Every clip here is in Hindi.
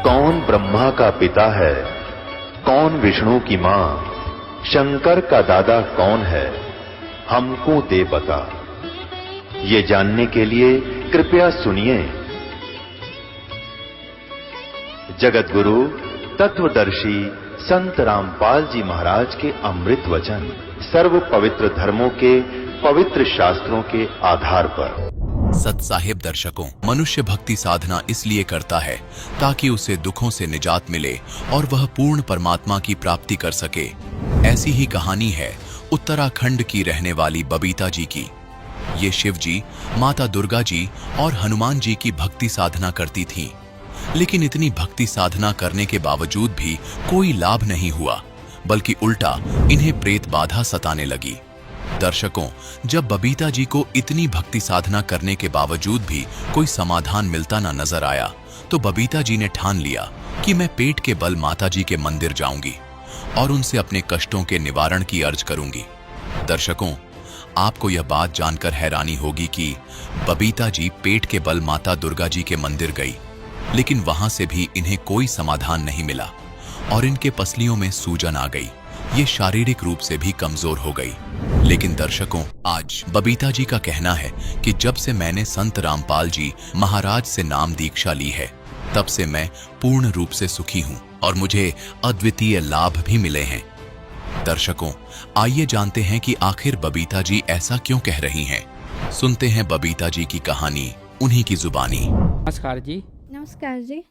कौन ब्रह्मा का पिता है, कौन विष्णु की मां, शंकर का दादा कौन है, हमको दे बता। ये जानने के लिए कृपया सुनिए। जगत गुरु तत्वदर्शी संत रामपाल जी महाराज के अमृत वचन सर्व पवित्र धर्मों के पवित्र शास्त्रों के आधार पर। सत्साहिब दर्शकों, मनुष्य भक्ति साधना इसलिए करता है ताकि उसे दुखों से निजात मिले और वह पूर्ण परमात्मा की प्राप्ति कर सके। ऐसी ही कहानी है उत्तराखंड की रहने वाली बबीता जी की। ये शिव जी, माता दुर्गा जी और हनुमान जी की भक्ति साधना करती थीं। लेकिन इतनी भक्ति साधना करने के बावजूद भी कोई लाभ नहीं हुआ, बल्कि उल्टा इन्हें प्रेत बाधा सताने लगी। दर्शकों, जब बबीता जी को इतनी भक्ति साधना करने के बावजूद भी कोई समाधान मिलता ना नजर आया, तो बबीता जी ने ठान लिया कि मैं पेट के बल माता जी के मंदिर जाऊंगी और उनसे अपने कष्टों के निवारण की अर्ज करूंगी। दर्शकों, आपको यह बात जानकर हैरानी होगी कि बबीता जी पेट के बल माता दुर्गा जी के मंदिर गई, लेकिन वहां से भी इन्हें कोई समाधान नहीं मिला और इनके पसलियों में सूजन आ गई। ये शारीरिक रूप से भी कमजोर हो गई। लेकिन दर्शकों, आज बबीता जी का कहना है कि जब से मैंने संत रामपाल जी महाराज से नाम दीक्षा ली है, तब से मैं पूर्ण रूप से सुखी हूं और मुझे अद्वितीय लाभ भी मिले हैं। दर्शकों, आइए जानते हैं कि आखिर बबीता जी ऐसा क्यों कह रही हैं। सुनते हैं बबीता जी की कहानी उन्हीं की जुबानी। नमस्कार जी। नमस्कार जी।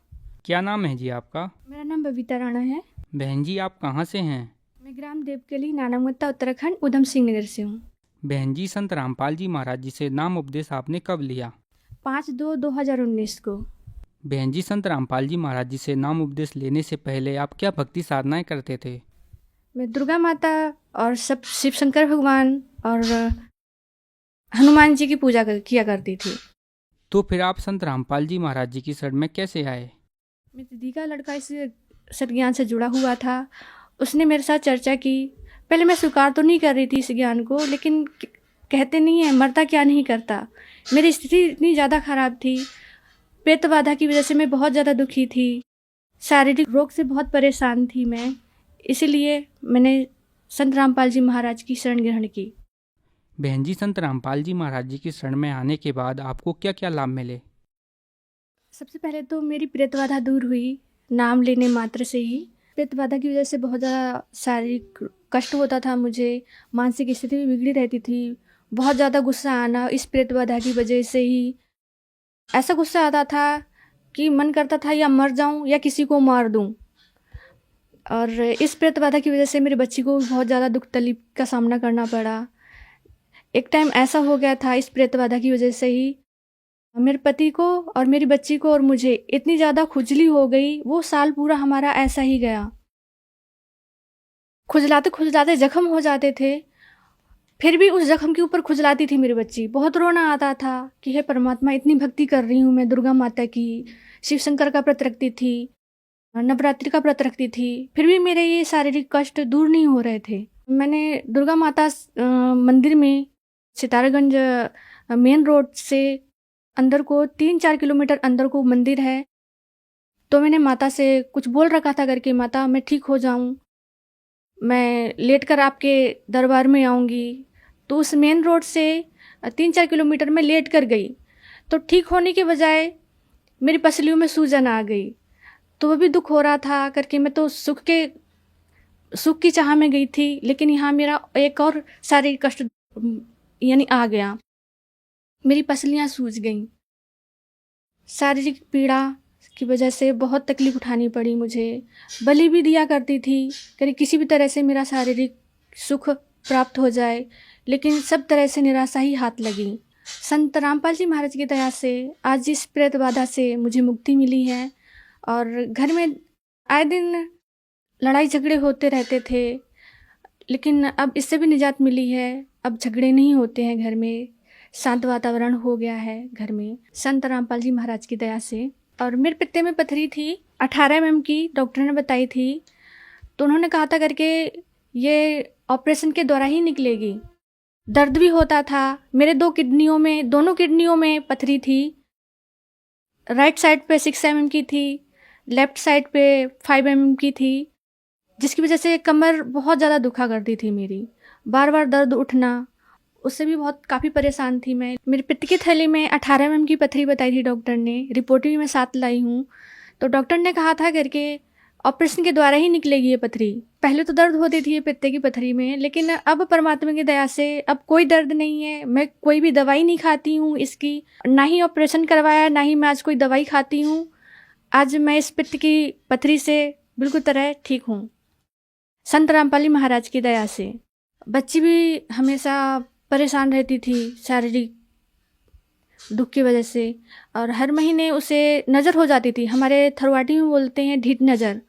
क्या नाम है जी आपका? मेरा नाम बबीता राणा है। बहन जी, आप कहाँ से हैं? मैं ग्राम देवकली, नानामत्ता, उत्तराखंड, उधम सिंह नगर से हूँ। बहन जी, संत रामपाल जी महाराज जी से नाम उपदेश आपने कब लिया? 5/2/2019 को। बहन जी, संत रामपाल जी महाराज जी से नाम उपदेश लेने से पहले आप क्या भक्ति साधनाएं करते थे? मैं दुर्गा माता और सब शिव शंकर भगवान और हनुमान जी की पूजा किया करती थी। तो फिर आप संत रामपाल जी महाराज जी की शरण में कैसे आए? मेरी दीदी का लड़का इस सत्ज्ञान से जुड़ा हुआ था। उसने मेरे साथ चर्चा की। पहले मैं स्वीकार तो नहीं कर रही थी इस ज्ञान को, लेकिन कहते नहीं है मरता क्या नहीं करता। मेरी स्थिति इतनी ज़्यादा खराब थी, पेट बाधा की वजह से मैं बहुत ज़्यादा दुखी थी, शारीरिक रोग से बहुत परेशान थी मैं। इसीलिए मैंने संत रामपाल जी महाराज की शरण ग्रहण की। बहन जी, संत रामपाल जी महाराज जी की शरण में आने के बाद आपको क्या क्या लाभ मिले? सबसे पहले तो मेरी प्रेत बाधा दूर हुई, नाम लेने मात्र से ही। प्रेत बाधा की वजह से बहुत ज़्यादा शारीरिक कष्ट होता था मुझे, मानसिक स्थिति भी बिगड़ी रहती थी। बहुत ज़्यादा गुस्सा आना इस प्रेत बाधा की वजह से ही। ऐसा गुस्सा आता था कि मन करता था या मर जाऊं या किसी को मार दूं। और इस प्रेत बाधा की वजह से मेरे बच्ची को बहुत ज़्यादा दुख तकलीफ का सामना करना पड़ा। एक टाइम ऐसा हो गया था इस प्रेत बाधा की वजह से ही मेरे पति को और मेरी बच्ची को और मुझे इतनी ज़्यादा खुजली हो गई, वो साल पूरा हमारा ऐसा ही गया। खुजलाते खुजलाते जख्म हो जाते थे, फिर भी उस जख्म के ऊपर खुजलाती थी मेरी बच्ची। बहुत रोना आता था कि हे परमात्मा, इतनी भक्ति कर रही हूँ मैं दुर्गा माता की, शिव शंकर का व्रत रखती थी, नवरात्रि का व्रत रखती थी, फिर भी मेरे ये शारीरिक कष्ट दूर नहीं हो रहे थे। मैंने दुर्गा माता मंदिर में सितारगंज मेन रोड से अंदर को 3-4 किलोमीटर अंदर को मंदिर है, तो मैंने माता से कुछ बोल रखा था करके, माता मैं ठीक हो जाऊं, मैं लेट कर आपके दरबार में आऊंगी। तो उस मेन रोड से 3-4 किलोमीटर में लेट कर गई, तो ठीक होने के बजाय मेरी पसलियों में सूजन आ गई। तो वो भी दुख हो रहा था करके मैं तो सुख की चाह में गई थी, लेकिन यहाँ मेरा एक और शारीरिक कष्ट यानी आ गया, मेरी पसलियाँ सूज गईं। शारीरिक पीड़ा की वजह से बहुत तकलीफ उठानी पड़ी मुझे। बलि भी दिया करती थी कि किसी भी तरह से मेरा शारीरिक सुख प्राप्त हो जाए, लेकिन सब तरह से निराशा ही हाथ लगी। संत रामपाल जी महाराज की दया से आज इस प्रेत बाधा से मुझे मुक्ति मिली है और घर में आए दिन लड़ाई झगड़े होते रहते थे, लेकिन अब इससे भी निजात मिली है। अब झगड़े नहीं होते हैं घर में, शांत वातावरण हो गया है घर में संत रामपाल जी महाराज की दया से। और मेरे पित्ते में पथरी थी 18 mm की, डॉक्टर ने बताई थी, तो उन्होंने कहा था करके ये ऑपरेशन के द्वारा ही निकलेगी। दर्द भी होता था। मेरे दोनों किडनियों में पथरी थी। राइट साइड पे 6 mm की थी, लेफ्ट साइड पे 5 mm की थी, जिसकी वजह से कमर बहुत ज़्यादा दुखा करती थी मेरी, बार बार दर्द उठना, उससे भी बहुत काफ़ी परेशान थी मैं। मेरी पित्त की थैली में 18 mm की पथरी बताई थी डॉक्टर ने, रिपोर्ट भी मैं साथ लाई हूँ। तो डॉक्टर ने कहा था करके ऑपरेशन के द्वारा ही निकलेगी ये पथरी। पहले तो दर्द होती थी ये पित्ते की पथरी में, लेकिन अब परमात्मा की दया से अब कोई दर्द नहीं है। मैं कोई भी दवाई नहीं खाती हूँ इसकी, ना ही ऑपरेशन करवाया, ना ही मैं आज कोई दवाई खाती हूँ। आज मैं इस पित्त की पथरी से बिल्कुल तरह ठीक हूँ, संत रामपाल जी महाराज की दया से। बच्ची भी हमेशा परेशान रहती थी शारीरिक दुख की वजह से, और हर महीने उसे नज़र हो जाती थी। हमारे थरवाटी में बोलते हैं ढीठ नज़र,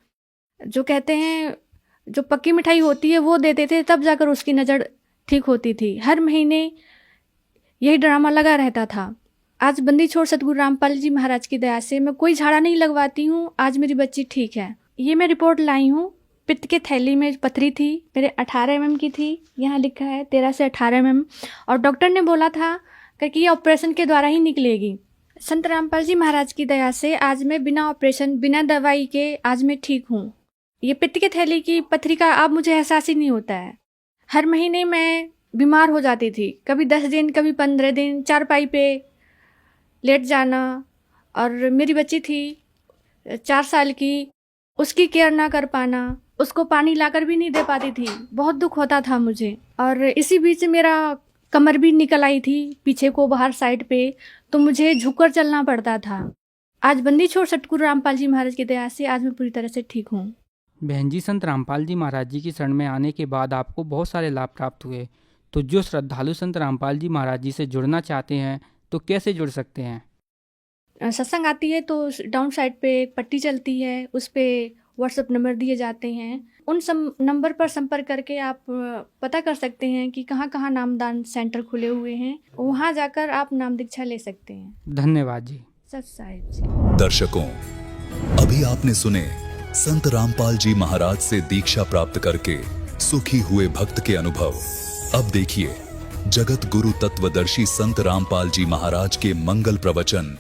जो कहते हैं जो पक्की मिठाई होती है वो देते थे, तब जाकर उसकी नज़र ठीक होती थी। हर महीने यही ड्रामा लगा रहता था। आज बंदी छोड़ सतगुरु रामपाल जी महाराज की दया से मैं कोई झाड़ा नहीं लगवाती हूँ, आज मेरी बच्ची ठीक है। ये मैं रिपोर्ट लाई हूँ। पित्त के थैली में पथरी थी मेरे 18 mm की थी, यहाँ लिखा है 13 से 18 mm, और डॉक्टर ने बोला था कि ये ऑपरेशन के द्वारा ही निकलेगी। संत रामपाल जी महाराज की दया से आज मैं बिना ऑपरेशन बिना दवाई के आज मैं ठीक हूँ। ये पित्त के थैली की पथरी का अब मुझे एहसास ही नहीं होता है। हर महीने मैं बीमार हो जाती थी, कभी 10 दिन कभी 15 दिन, चारपाई पे लेट जाना। और मेरी बच्ची थी 4 साल की, उसकी केयर ना कर पाना, उसको पानी लाकर भी नहीं दे पाती थी, बहुत दुख होता था मुझे। और इसी बीच मेरा कमर भी निकल आई थी पीछे को बाहर साइड पे, तो मुझे झुककर चलना पड़ता था। आज बंदी छोड़ सतगुरु रामपाल जी महाराज की दया से आज मैं पूरी तरह से ठीक हूँ। बहन जी, संत रामपाल जी महाराज जी की शरण में आने के बाद आपको बहुत सारे लाभ प्राप्त हुए, तो जो श्रद्धालु संत रामपाल जी महाराज जी से जुड़ना चाहते हैं तो कैसे जुड़ सकते हैं? सत्संग आती है तो डाउन साइड पे एक पट्टी चलती है, उस पे व्हाट्सएप नंबर दिए जाते हैं। उन नंबर पर संपर्क करके आप पता कर सकते हैं कि कहाँ कहाँ नामदान सेंटर खुले हुए हैं, वहाँ जाकर आप नाम दीक्षा ले सकते हैं। धन्यवाद जी। सत साहिब जी। दर्शकों, अभी आपने सुने संत रामपाल जी महाराज से दीक्षा प्राप्त करके सुखी हुए भक्त के अनुभव। अब देखिए जगत गुरु तत्वदर्शी संत रामपाल जी महाराज के मंगल प्रवचन।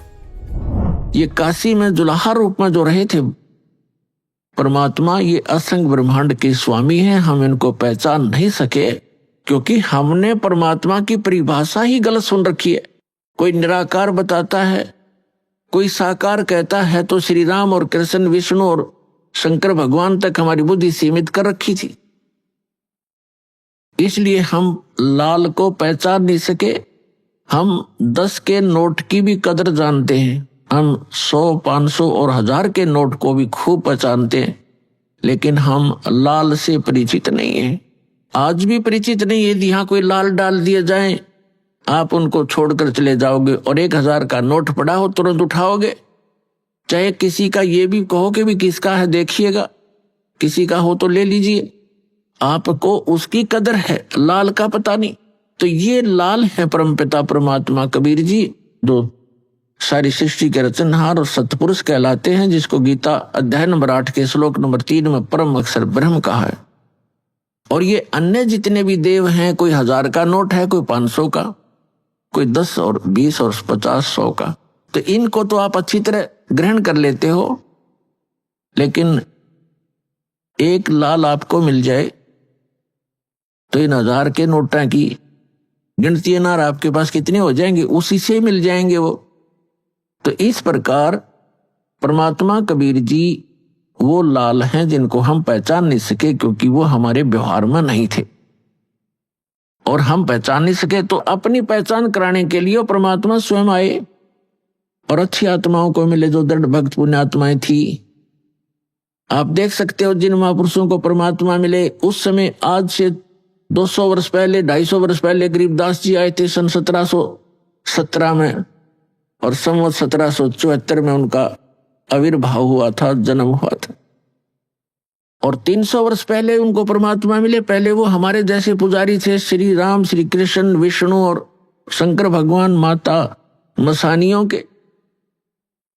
ये काशी में जुलाहा रूप में जो रहे थे परमात्मा, ये असंग ब्रह्मांड के स्वामी हैं। हम इनको पहचान नहीं सके क्योंकि हमने परमात्मा की परिभाषा ही गलत सुन रखी है। कोई निराकार बताता है, कोई साकार कहता है, तो श्री राम और कृष्ण, विष्णु और शंकर भगवान तक हमारी बुद्धि सीमित कर रखी थी। इसलिए हम लाल को पहचान नहीं सके। हम 10 के नोट की भी कदर जानते हैं, हम 100, 500 और 1000 के नोट को भी खूब पहचानते हैं, लेकिन हम लाल से परिचित नहीं हैं। आज भी परिचित नहीं है। यदि यहाँ कोई लाल डाल दिए जाए, आप उनको छोड़कर चले जाओगे, और 1000 का नोट पड़ा हो तुरंत उठाओगे। चाहे किसी का ये भी कहो कि भी किसका है देखिएगा, किसी का हो तो ले लीजिए, आपको उसकी कदर है, लाल का पता नहीं। तो ये लाल है परमपिता परमात्मा कबीर जी, जो सारी सृष्टि के रचनहार और सतपुरुष कहलाते हैं, जिसको गीता अध्याय नंबर 8 के श्लोक नंबर 3 में परम अक्षर ब्रह्म कहा है। और ये अन्य जितने भी देव हैं, कोई 1000 का नोट है, कोई 500 का, कोई 10 और 20 और 50, 100 का, तो इनको तो आप अच्छी तरह ग्रहण कर लेते हो। लेकिन एक लाल आपको मिल जाए तो इन 1000 के नोटा की गिनती नार आपके पास कितने हो जाएंगे, उसी से मिल जाएंगे वो। तो इस प्रकार परमात्मा कबीर जी वो लाल हैं जिनको हम पहचान नहीं सके, क्योंकि वो हमारे व्यवहार में नहीं थे। और हम पहचान नहीं सके तो अपनी पहचान कराने के लिए परमात्मा स्वयं आए और अच्छी आत्माओं को मिले, जो दृढ़ भक्त पुण्य आत्माएं थी। आप देख सकते हो जिन महापुरुषों को परमात्मा मिले उस समय, आज से 200 वर्ष पहले, 250 वर्ष पहले गरीबदास जी आए थे सन 1717 में, और संवत 1774 में उनका आविर्भाव हुआ था, जन्म हुआ था। और 300 वर्ष पहले उनको परमात्मा मिले। पहले वो हमारे जैसे पुजारी थे, श्री राम, श्री कृष्ण, विष्णु और शंकर भगवान, माता मसानियों के।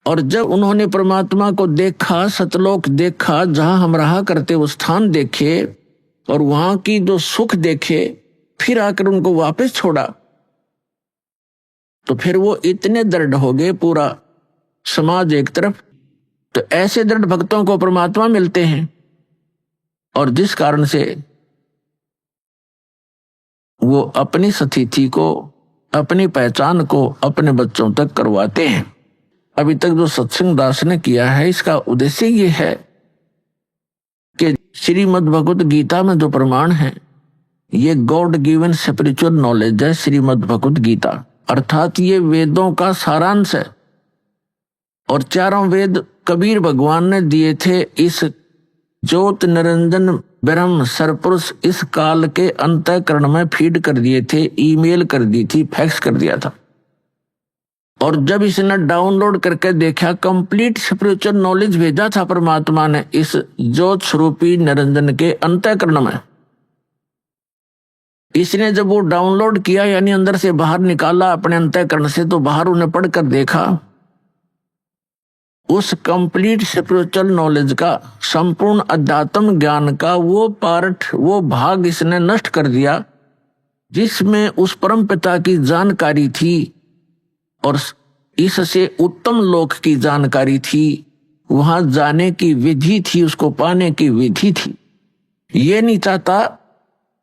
और जब उन्होंने परमात्मा को देखा, सतलोक देखा, जहां हम रहा करते वो स्थान देखे और वहां की जो सुख देखे, फिर आकर उनको वापस छोड़ा, तो फिर वो इतने दृढ़ हो गए। पूरा समाज एक तरफ, तो ऐसे दृढ़ भक्तों को परमात्मा मिलते हैं, और जिस कारण से वो अपनी स्थिति को, अपनी पहचान को अपने बच्चों तक करवाते हैं। अभी तक जो सत्संग दास ने किया है, इसका उद्देश्य ये है कि श्रीमद् भगवत गीता में जो प्रमाण है, ये गॉड गिवन स्पिरिचुअल नॉलेज है। श्रीमद् भगवत गीता अर्थात ये वेदों का सारांश है, और चारों वेद कबीर भगवान ने दिए थे इस ज्योत निरंजन ब्रह्म सरपुरुष इस काल के अंतःकरण में फीड कर दिए थे, ईमेल कर दी थी, फैक्स कर दिया था। और जब इसने डाउनलोड करके देखा, कंप्लीट स्पिरिचुअल नॉलेज भेजा था परमात्मा ने इस ज्योत स्वरूपी निरंजन के अंतःकरण में। इसने जब वो डाउनलोड किया, यानी अंदर से बाहर निकाला अपने अंतःकरण से, तो बाहर उन्हें पढ़कर देखा, उस कंप्लीट स्पिरिचुअल नॉलेज का, संपूर्ण अध्यात्म ज्ञान का वो पार्ट, वो भाग इसने नष्ट कर दिया जिसमें उस परम पिता की जानकारी थी और इससे उत्तम लोक की जानकारी थी, वहां जाने की विधि थी, उसको पाने की विधि थी। ये नहीं चाहता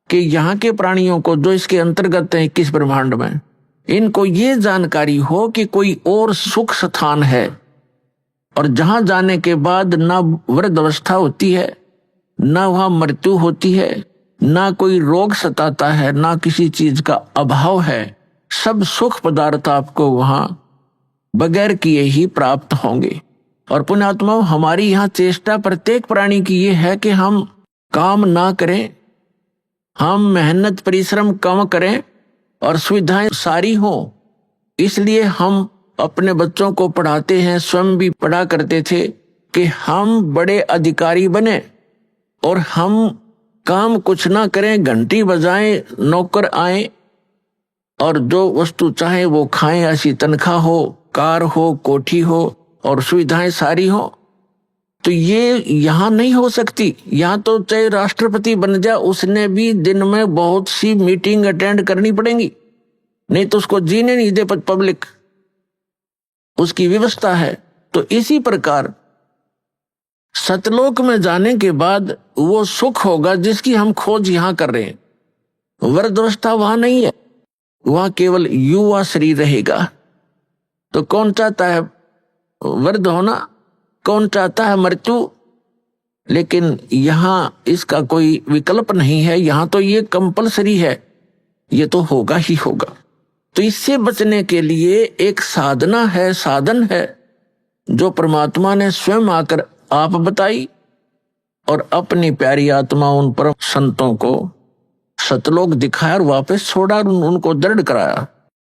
कि यहाँ के प्राणियों को जो इसके अंतर्गत है 21 ब्रह्मांड में, इनको ये जानकारी हो कि कोई और सुख स्थान है, और जहां जाने के बाद ना वृद्ध अवस्था होती है, ना वहां मृत्यु होती है, ना कोई रोग सताता है, ना किसी चीज का अभाव है। सब सुख पदार्थ आपको वहां बगैर किए ही प्राप्त होंगे। और पुण्यात्मा, हमारी यहाँ चेष्टा प्रत्येक प्राणी की ये है कि हम काम ना करें, हम मेहनत परिश्रम कम करें और सुविधाएं सारी हो। इसलिए हम अपने बच्चों को पढ़ाते हैं, स्वयं भी पढ़ा करते थे कि हम बड़े अधिकारी बने और हम काम कुछ ना करें, घंटी बजाएं, नौकर आए और जो वस्तु चाहे वो खाएं, ऐसी तनख्वाह हो, कार हो, कोठी हो और सुविधाएं सारी हो। तो ये यहाँ नहीं हो सकती। यहाँ तो चाहे राष्ट्रपति बन जाए, उसने भी दिन में बहुत सी मीटिंग अटेंड करनी पड़ेंगी, नहीं तो उसको जीने नहीं दे पब्लिक, उसकी व्यवस्था है। तो इसी प्रकार सतलोक में जाने के बाद वो सुख होगा जिसकी हम खोज यहां कर रहे हैं। वृद्धावस्था वहां नहीं है, वहां केवल युवा शरीर रहेगा। तो कौन चाहता है वृद्ध होना, कौन चाहता है मृत्यु? लेकिन यहां इसका कोई विकल्प नहीं है, यहां तो ये कंपलसरी है, ये तो होगा ही होगा। तो इससे बचने के लिए एक साधना है, साधन है, जो परमात्मा ने स्वयं आकर आप बताई और अपनी प्यारी आत्मा उन परम संतों को सतलोक दिखाया और वापस छोड़ा और उनको दृढ़ कराया।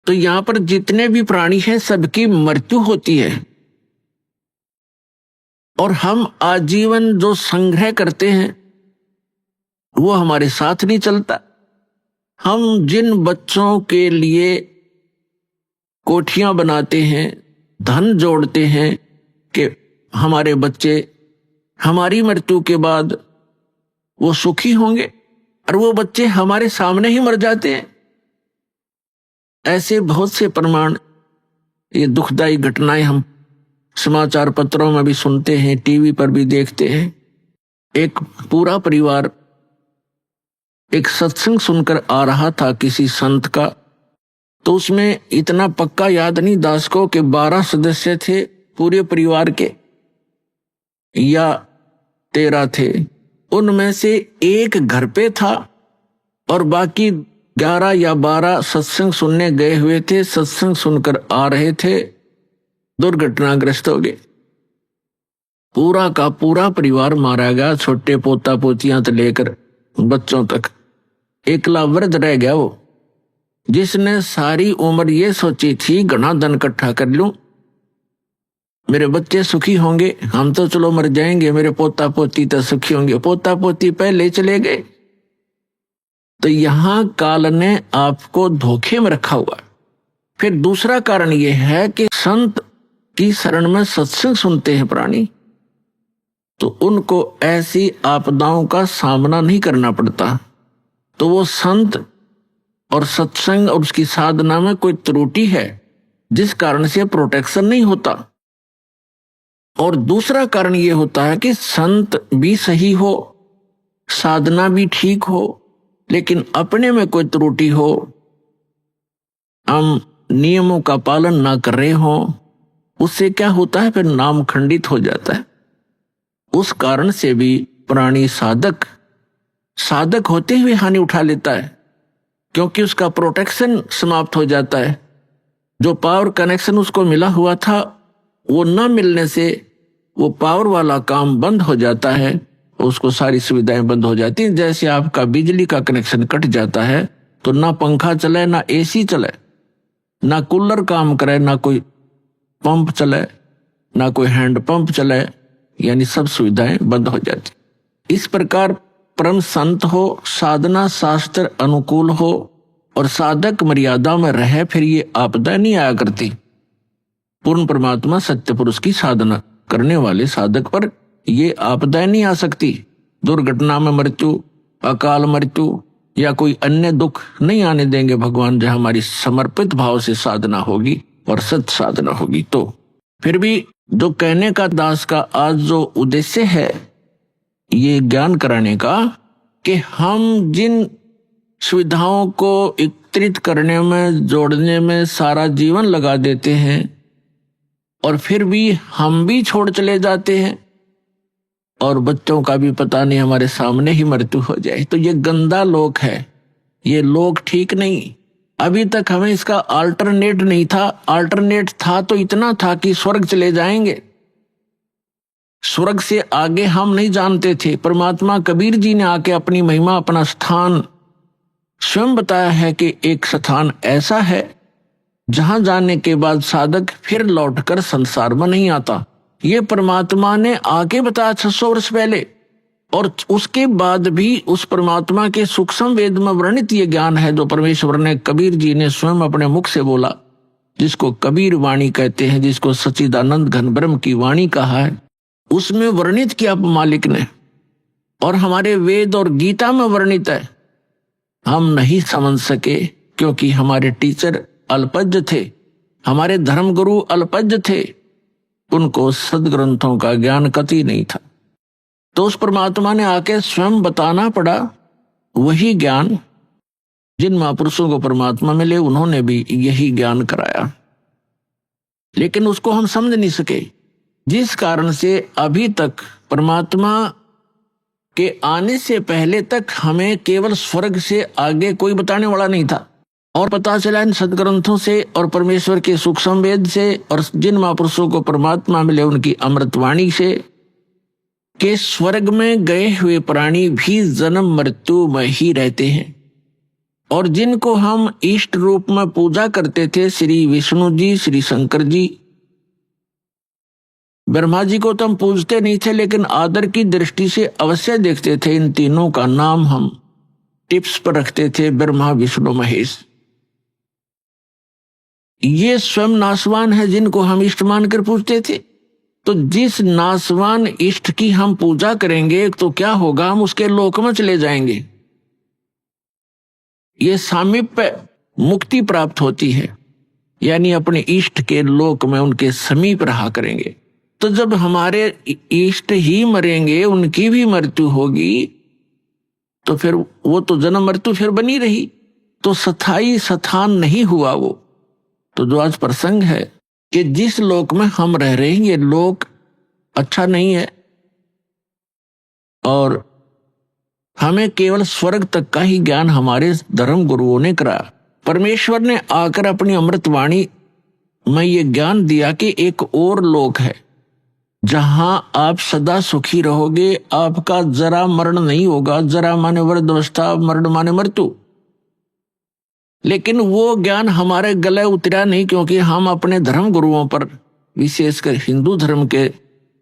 तो यहाँ पर जितने भी प्राणी हैं सबकी मृत्यु होती है, और हम आजीवन जो संग्रह करते हैं वो हमारे साथ नहीं चलता। हम जिन बच्चों के लिए कोठियां बनाते हैं, धन जोड़ते हैं कि हमारे बच्चे हमारी मृत्यु के बाद वो सुखी होंगे, और वो बच्चे हमारे सामने ही मर जाते हैं। ऐसे बहुत से प्रमाण, ये दुखदायी घटनाएं हम समाचार पत्रों में भी सुनते हैं, टीवी पर भी देखते हैं। एक पूरा परिवार एक सत्संग सुनकर आ रहा था किसी संत का, तो उसमें इतना पक्का याद नहीं दास को कि 12 सदस्य थे पूरे परिवार के या 13 थे। उनमें से एक घर पे था और बाकी 11 या 12 सत्संग सुनने गए हुए थे, सत्संग सुनकर आ रहे थे, दुर्घटनाग्रस्त हो गए। पूरा का पूरा परिवार मारा गया, छोटे पोता पोतियां से लेकर बच्चों तक। एकला वृद्ध रह गया वो, जिसने सारी उम्र ये सोची थी घना धन इकट्ठा कर लूं, मेरे बच्चे सुखी होंगे, हम तो चलो मर जाएंगे, मेरे पोता पोती तो सुखी होंगे। पोता पोती पहले चले गए। तो यहां काल ने आपको धोखे में रखा हुआ। फिर दूसरा कारण यह है कि संत की शरण में सत्संग सुनते हैं प्राणी, तो उनको ऐसी आपदाओं का सामना नहीं करना पड़ता। तो वो संत और सत्संग और उसकी साधना में कोई त्रुटि है जिस कारण से प्रोटेक्शन नहीं होता। और दूसरा कारण ये होता है कि संत भी सही हो, साधना भी ठीक हो, लेकिन अपने में कोई त्रुटि हो, हम नियमों का पालन ना कर रहे हो, उससे क्या होता है, फिर नाम खंडित हो जाता है। उस कारण से भी प्राणी साधक होते हुए हानि उठा लेता है, क्योंकि उसका प्रोटेक्शन समाप्त हो जाता है। जो पावर कनेक्शन उसको मिला हुआ था वो न मिलने से वो पावर वाला काम बंद हो जाता है, उसको सारी सुविधाएं बंद हो जाती हैं। जैसे आपका बिजली का कनेक्शन कट जाता है तो ना पंखा चले, ना एसी चले, ना कूलर काम करे, ना कोई पंप चले, ना कोई हैंड पंप चले, यानी सब सुविधाएं बंद हो जाती। इस प्रकार परम संत हो, साधना शास्त्र अनुकूल हो और साधक मर्यादा में रहे, फिर ये आपदा नहीं आया करती। पूर्ण परमात्मा सत्य पुरुष की साधना करने वाले साधक पर ये आपदा नहीं आ सकती। दुर्घटना में मृत्यु, अकाल मृत्यु या कोई अन्य दुख नहीं आने देंगे भगवान, जहां हमारी समर्पित भाव से साधना होगी और सत्य साधना होगी। तो फिर भी जो कहने का दास का आज जो उद्देश्य है ये ज्ञान कराने का, कि हम जिन सुविधाओं को एकत्रित करने में, जोड़ने में सारा जीवन लगा देते हैं और फिर भी हम भी छोड़ चले जाते हैं और बच्चों का भी पता नहीं, हमारे सामने ही मृत्यु हो जाए, तो ये गंदा लोक है, ये लोक ठीक नहीं। अभी तक हमें इसका अल्टरनेट नहीं था। अल्टरनेट था तो इतना था कि स्वर्ग चले जाएंगे, स्वर्ग से आगे हम नहीं जानते थे। परमात्मा कबीर जी ने आके अपनी महिमा, अपना स्थान स्वयं बताया है कि एक स्थान ऐसा है जहां जाने के बाद साधक फिर लौटकर संसार में नहीं आता। ये परमात्मा ने आके बताया 600 वर्ष पहले, और उसके बाद भी उस परमात्मा के सूक्ष्म वेद में वर्णित ये ज्ञान है जो परमेश्वर ने, कबीर जी ने स्वयं अपने मुख से बोला, जिसको कबीर वाणी कहते हैं, जिसको सच्चिदानंद घन ब्रह्म की वाणी कहा है, उसमें वर्णित किया मालिक ने, और हमारे वेद और गीता में वर्णित है। हम नहीं समझ सके क्योंकि हमारे टीचर अल्पज्ञ थे, हमारे धर्मगुरु अल्पज्ञ थे, उनको सदग्रंथों का ज्ञान कतई नहीं था। तो उस परमात्मा ने आके स्वयं बताना पड़ा वही ज्ञान। जिन महापुरुषों को परमात्मा मिले उन्होंने भी यही ज्ञान कराया, लेकिन उसको हम समझ नहीं सके, जिस कारण से अभी तक परमात्मा के आने से पहले तक हमें केवल स्वर्ग से आगे कोई बताने वाला नहीं था। और पता चला इन सदग्रंथों से और परमेश्वर के सूक्ष्म वेद से और जिन महापुरुषों को परमात्मा मिले उनकी अमृतवाणी से, कि स्वर्ग में गए हुए प्राणी भी जन्म मृत्यु में ही रहते हैं। और जिनको हम इष्ट रूप में पूजा करते थे, श्री विष्णु जी, श्री शंकर जी, ब्रह्मा जी को तो हम पूजते नहीं थे, लेकिन आदर की दृष्टि से अवश्य देखते थे। इन तीनों का नाम हम टिप्स पर रखते थे, ब्रह्मा विष्णु महेश। ये स्वयं नासवान है जिनको हम इष्ट मानकर पूजते थे। तो जिस नासवान इष्ट की हम पूजा करेंगे तो क्या होगा, हम उसके लोक में चले जाएंगे। ये सामीप्य मुक्ति प्राप्त होती है, यानी अपने इष्ट के लोक में उनके समीप रहा करेंगे। तो जब हमारे इष्ट ही मरेंगे, उनकी भी मृत्यु होगी, तो फिर वो तो जन्म मृत्यु फिर बनी रही, तो स्थायी स्थान नहीं हुआ वो। तो जो आज प्रसंग है कि जिस लोक में हम रह रहे हैं ये लोक अच्छा नहीं है, और हमें केवल स्वर्ग तक का ही ज्ञान हमारे धर्म गुरुओं ने कराया। परमेश्वर ने आकर अपनी अमृतवाणी में ये ज्ञान दिया कि एक और लोक है जहां आप सदा सुखी रहोगे, आपका जरा मरण नहीं होगा। जरा माने वृद्धावस्था, मरण माने मृत्यु। लेकिन वो ज्ञान हमारे गले उतरा नहीं, क्योंकि हम अपने धर्म गुरुओं पर, विशेषकर हिंदू धर्म के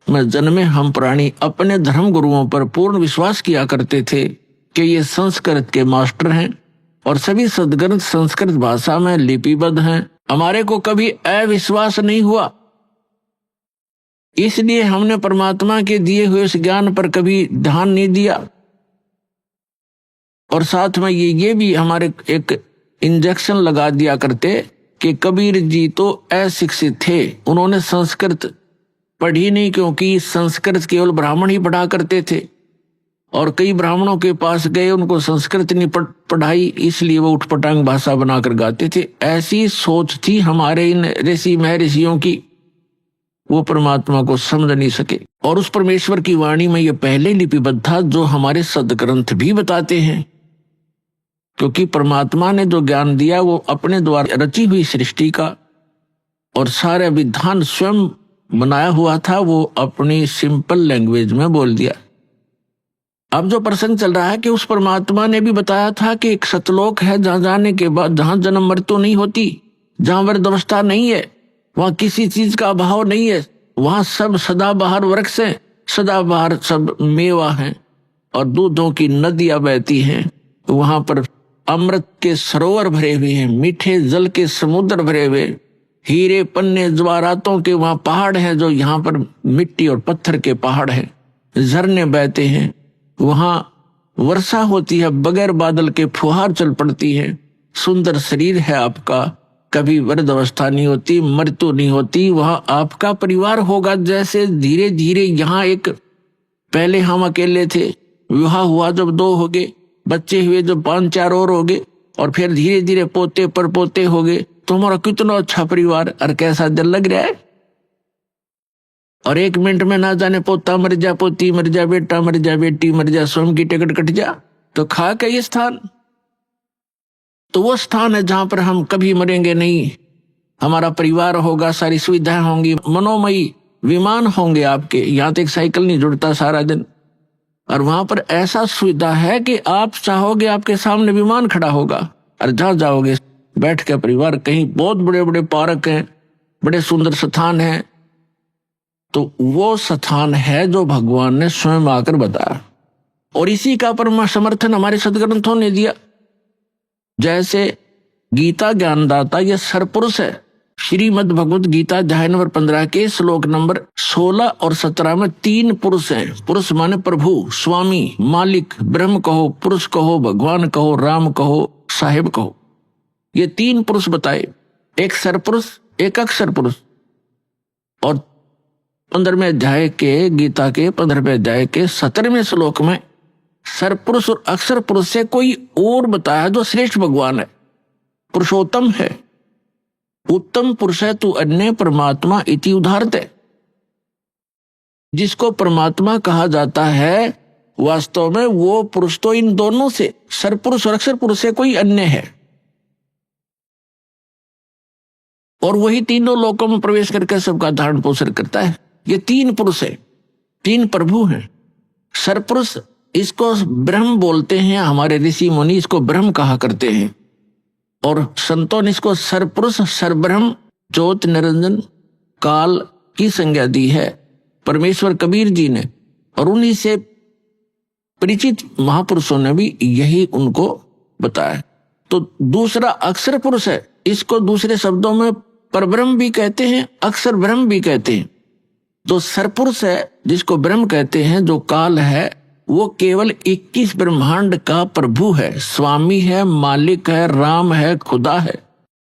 में जन्मे हम प्राणी, अपने धर्म गुरुओं पर पूर्ण विश्वास किया करते थे कि ये संस्कृत के मास्टर हैं और सभी सदग्रंथ संस्कृत भाषा में लिपिबद्ध हैं। हमारे को कभी अविश्वास नहीं हुआ, इसलिए हमने परमात्मा के दिए हुए उस ज्ञान पर कभी ध्यान नहीं दिया। और साथ में ये भी हमारे एक इंजेक्शन लगा दिया करते कि कबीर जी तो अशिक्षित थे, उन्होंने संस्कृत पढ़ी नहीं, क्योंकि संस्कृत केवल ब्राह्मण ही पढ़ा करते थे और कई ब्राह्मणों के पास गए, उनको संस्कृत नहीं पढ़ाई, इसलिए वो उठपटांग भाषा बनाकर गाते थे। ऐसी सोच थी हमारे इन ऋषि महर्षियों की, वो परमात्मा को समझ नहीं सके। और उस परमेश्वर की वाणी में ये पहले लिपिबद्ध था, जो हमारे सदग्रंथ भी बताते हैं। क्योंकि परमात्मा ने जो ज्ञान दिया वो अपने द्वारा रची हुई सृष्टि का और सारा विधान स्वयं बनाया हुआ था, वो अपनी सिंपल लैंग्वेज में बोल दिया। अब जो प्रसंग चल रहा है कि उस परमात्मा ने भी बताया था कि एक सतलोक है जहां जाने के बाद जहां जन्म मृत्यु नहीं होती, जहां वृद्धावस्था नहीं है, वहां किसी चीज का अभाव नहीं है, वहां सब सदाबहार वृक्ष है, सदाबहार सब मेवा है और दूधों की नदियां बहती हैं। वहां पर अमृत के सरोवर भरे हुए हैं, मीठे जल के समुद्र भरे हुए, हीरे पन्ने ज्वारातों के वहां पहाड़ हैं, जो यहाँ पर मिट्टी और पत्थर के पहाड़ हैं, झरने बहते हैं, वहां वर्षा होती है, बगैर बादल के फुहार चल पड़ती है, सुंदर शरीर है आपका, कभी वृद्ध अवस्था नहीं होती, मृत्यु नहीं होती, वहां आपका परिवार होगा। जैसे धीरे धीरे यहाँ एक पहले हम अकेले थे, विवाह हुआ जब 2 हो गए, बच्चे हुए जब 5-4 और हो गए, और फिर धीरे धीरे पोते पर पोते हो गए, तुम्हारा कितना अच्छा परिवार और कैसा दिल लग रहा है। और 1 मिनट में ना जाने पोता मर जा, पोती मर जा, बेटा मर जा, बेटी मर जा, स्वयं की टिकट कट जा, तो खा का ये स्थान, तो वो स्थान है जहां पर हम कभी मरेंगे नहीं, हमारा परिवार होगा, सारी सुविधाएं होंगी, मनोमयी विमान होंगे आपके, यहाँ तक साइकिल नहीं जुड़ता सारा दिन, और वहां पर ऐसा सुविधा है कि आप चाहोगे आपके सामने विमान खड़ा होगा, और जहां जाओगे बैठ के परिवार, कहीं बहुत बड़े बड़े पार्क हैं, बड़े सुंदर स्थान हैं, तो वो स्थान है जो भगवान ने स्वयं आकर बताया। और इसी का परम समर्थन हमारे सदग्रंथों ने दिया। जैसे गीता ज्ञानदाता यह सरपुरुष है, श्रीमद् भगवत गीता अध्याय नंबर 15 के श्लोक नंबर 16 और 17 में 3 पुरुष हैं। पुरुष माने प्रभु, स्वामी, मालिक, ब्रह्म कहो, पुरुष कहो, भगवान कहो, राम कहो, साहिब कहो, ये 3 पुरुष बताए, एक सरपुरुष, एक अक्षर पुरुष। और 15वें अध्याय के गीता के 15वें अध्याय के 17वें श्लोक में सरपुरुष और अक्षर पुरुष से कोई और बताया जो श्रेष्ठ भगवान है, पुरुषोत्तम है, उत्तम पुरुष है तू अन्य परमात्मा इति उदाहरते। जिसको परमात्मा कहा जाता है वास्तव में वो पुरुष तो इन दोनों से, सरपुरुष और अक्षर पुरुष से कोई अन्य है, और वही तीनों लोकों में प्रवेश करके सबका धारण पोषण करता है। ये 3 पुरुष है, 3 प्रभु हैं। सरपुरुष इसको ब्रह्म बोलते हैं, हमारे ऋषि मुनि इसको ब्रह्म कहा करते हैं, और संतों ने इसको सरपुरुष, सरब्रह्म, ज्योत निरंजन, काल की संज्ञा दी है परमेश्वर कबीर जी ने, और उन्हीं से परिचित महापुरुषों ने भी यही उनको बताया। तो दूसरा अक्षर पुरुष है, इसको दूसरे शब्दों में परब्रह्म भी कहते हैं, अक्षर ब्रह्म भी कहते हैं। जो सरपुरुष है जिसको ब्रह्म कहते हैं, जो काल है, वो केवल 21 ब्रह्मांड का प्रभु है, स्वामी है, मालिक है, राम है, खुदा है,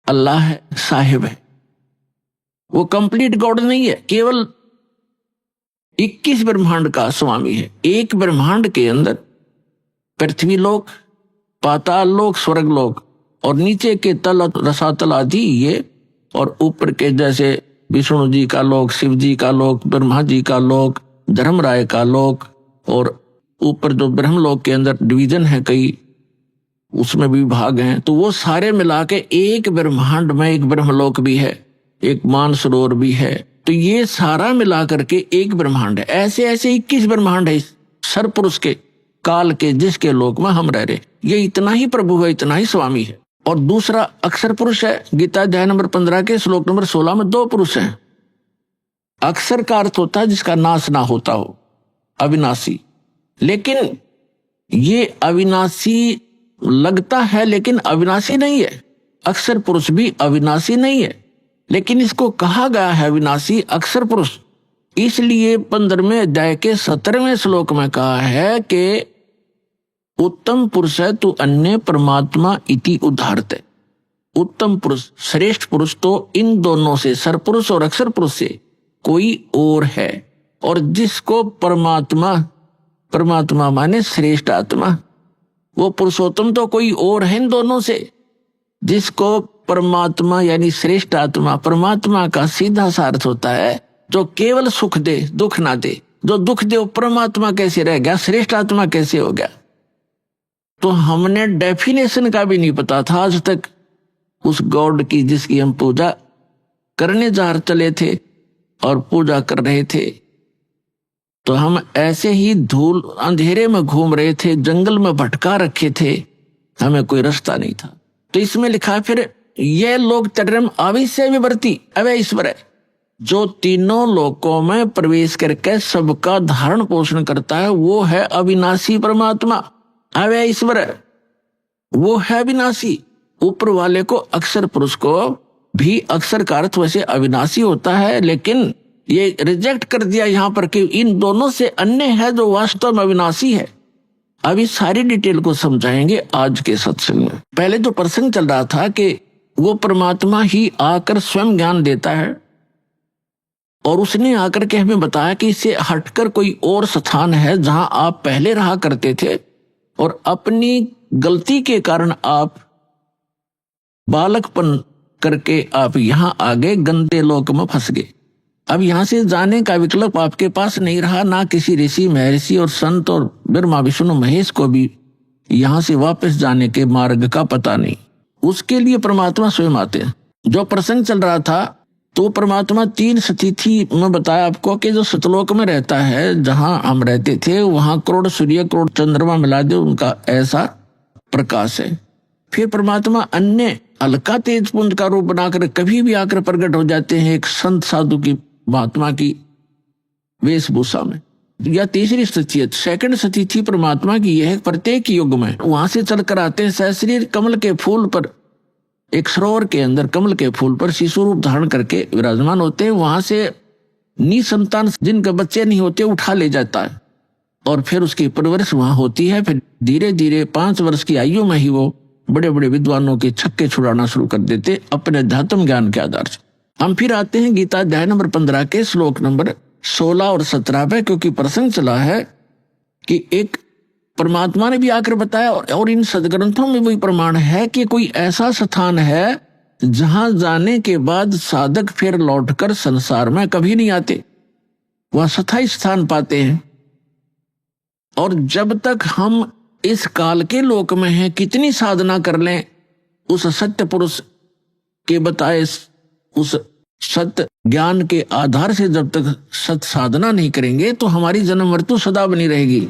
अल्लाह है, साहिब है। वो कंप्लीट गॉड नहीं है, केवल 21 ब्रह्मांड का स्वामी है। एक ब्रह्मांड के अंदर पृथ्वी लोक, पाताल लोक, स्वर्ग लोक, और नीचे के तल रसातल आदि ये, और ऊपर के जैसे विष्णु जी का लोक, शिव जी का लोक, ब्रह्मा जी का लोक, धर्मराय का लोक, और ऊपर जो ब्रह्मलोक के अंदर डिवीजन है कई, उसमें भी भाग हैं, तो वो सारे मिला के एक ब्रह्मांड में एक ब्रह्मलोक भी है, एक मानसरोवर भी है, तो ये सारा मिला करके एक ब्रह्मांड है। ऐसे ऐसे 21 ब्रह्मांड है सरपुरुष के, काल के, जिसके लोक में हम रह रहे। ये इतना ही प्रभु है, इतना ही स्वामी है। और दूसरा अक्षर पुरुष है, गीता अध्याय नंबर 15 के श्लोक नंबर 16 में 2 पुरुष हैं। अक्षर का अर्थ होता है जिसका नाश ना होता हो, अविनाशी। लेकिन ये अविनाशी लगता है लेकिन अविनाशी नहीं है। अक्षर पुरुष भी अविनाशी नहीं है, लेकिन इसको कहा गया है अविनाशी अक्षर पुरुष, इसलिए 15वें अध्याय के 17वें श्लोक में कहा है कि उत्तम पुरुष है तू अन्य परमात्मा इति उदाहरते। उत्तम पुरुष, श्रेष्ठ पुरुष तो इन दोनों से, सरपुरुष और अक्षर पुरुष से, कोई और है, और जिसको परमात्मा, परमात्मा माने श्रेष्ठ आत्मा, वो पुरुषोत्तम तो कोई और है इन दोनों से। जिसको परमात्मा यानी श्रेष्ठ आत्मा, परमात्मा का सीधा सा अर्थ होता है जो केवल सुख दे, दुख ना दे। जो दुख दे वो परमात्मा कैसे रह गया, श्रेष्ठ आत्मा कैसे हो गया? तो हमने डेफिनेशन का भी नहीं पता था आज तक उस गॉड की जिसकी हम पूजा करने जा चले थे और पूजा कर रहे थे। तो हम ऐसे ही धूल अंधेरे में घूम रहे थे, जंगल में भटका रखे थे, हमें कोई रास्ता नहीं था। तो इसमें लिखा फिर ये लोग तर्रम आविष्य विवर्ती अवय ईश्वर है, जो तीनों लोकों में प्रवेश करके सबका धारण पोषण करता है, वो है अविनाशी परमात्मा, अवय ईश्वर है, वो है अविनाशी। ऊपर वाले को अक्षर पुरुष को भी अक्षर का अर्थ वैसे अविनाशी होता है, लेकिन ये रिजेक्ट कर दिया यहाँ पर कि इन दोनों से अन्य है जो वास्तव में अविनाशी है। अभी सारी डिटेल को समझाएंगे आज के सत्संग में। पहले जो प्रसंग चल रहा था कि वो परमात्मा ही आकर स्वयं ज्ञान देता है, और उसने आकर के हमें बताया कि इससे हटकर कोई और स्थान है जहां आप पहले रहा करते थे, और अपनी गलती के कारण आप बालकपन करके आप यहां आ गए, गंदे लोक में फंस गए। अब यहां से जाने का विकल्प आपके पास नहीं रहा, ना किसी ऋषि महर्षि और संत और ब्रह्मा विष्णु महेश को भी यहां से वापस जाने के मार्ग का पता नहीं। उसके लिए परमात्मा स्वयं आते हैं। जो प्रसंग चल रहा था तो परमात्मा 3 स्थिति में बताया आपको कि जो सतलोक में रहता है, जहां हम रहते थे, वहां करोड़ सूर्य करोड़ चंद्रमा मिला दे उनका ऐसा प्रकाश है। फिर परमात्मा अन्य हल्का तेज पुंज का रूप बनाकर कभी भी आकर प्रकट हो जाते हैं एक संत साधु की महात्मा की वेशभूषा में। या तीसरी स्थिति, सेकंड स्थिति परमात्मा की यह प्रत्येक युग में वहां से चलकर आते हैं सहस्रीर कमल के फूल पर, एक सरोवर के अंदर कमल के फूल पर शिशु रूप धारण करके विराजमान होते हैं। वहां से निसंतान जिनके बच्चे नहीं होते उठा ले जाता है, और फिर उसकी परवरिश वहां होती है। फिर धीरे धीरे 5 वर्ष की आयु में ही वो बड़े बड़े विद्वानों के छक्के छुड़ाना शुरू कर देते अपने अध्यात्म ज्ञान के आधार से। हम फिर आते हैं गीता अध्याय नंबर 15 के श्लोक नंबर 16 और 17 पे, क्योंकि प्रसंग चला है कि एक परमात्मा ने भी आकर बताया, और इन सदग्रंथों में वही प्रमाण है कि कोई ऐसा स्थान है जहां जाने के बाद साधक फिर लौटकर संसार में कभी नहीं आते, वह स्थायी स्थान पाते हैं। और जब तक हम इस काल के लोक में हैं, कितनी साधना कर लें, उस सत्य पुरुष के बताए उस सत्य ज्ञान के आधार से जब तक सत्य साधना नहीं करेंगे तो हमारी जन्म मृत्यु सदा बनी रहेगी।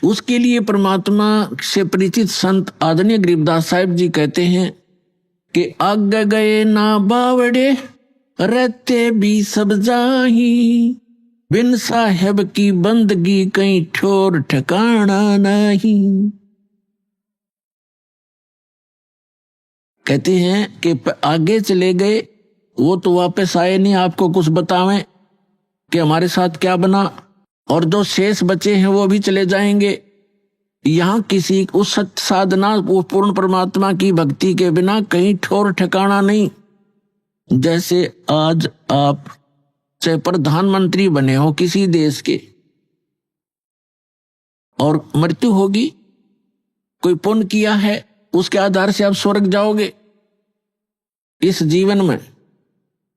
उसके लिए परमात्मा से परिचित संत आदरणीय गरीबदास साहिब जी कहते हैं कि आगे गए ना बावड़े रहते भी सब जाही, बिन साहेब की बंदगी कहीं ठोर ठिकाना नहीं। कहते हैं कि आगे चले गए, वो तो वापस आए नहीं आपको कुछ बतावें कि हमारे साथ क्या बना, और जो शेष बचे हैं वो भी चले जाएंगे। यहाँ किसी उस सत्य साधना वो पूर्ण परमात्मा की भक्ति के बिना कहीं ठोर ठिकाना नहीं। जैसे आज आप चाहे प्रधानमंत्री बने हो किसी देश के, और मृत्यु होगी, कोई पुण्य किया है उसके आधार से आप स्वर्ग जाओगे इस जीवन में,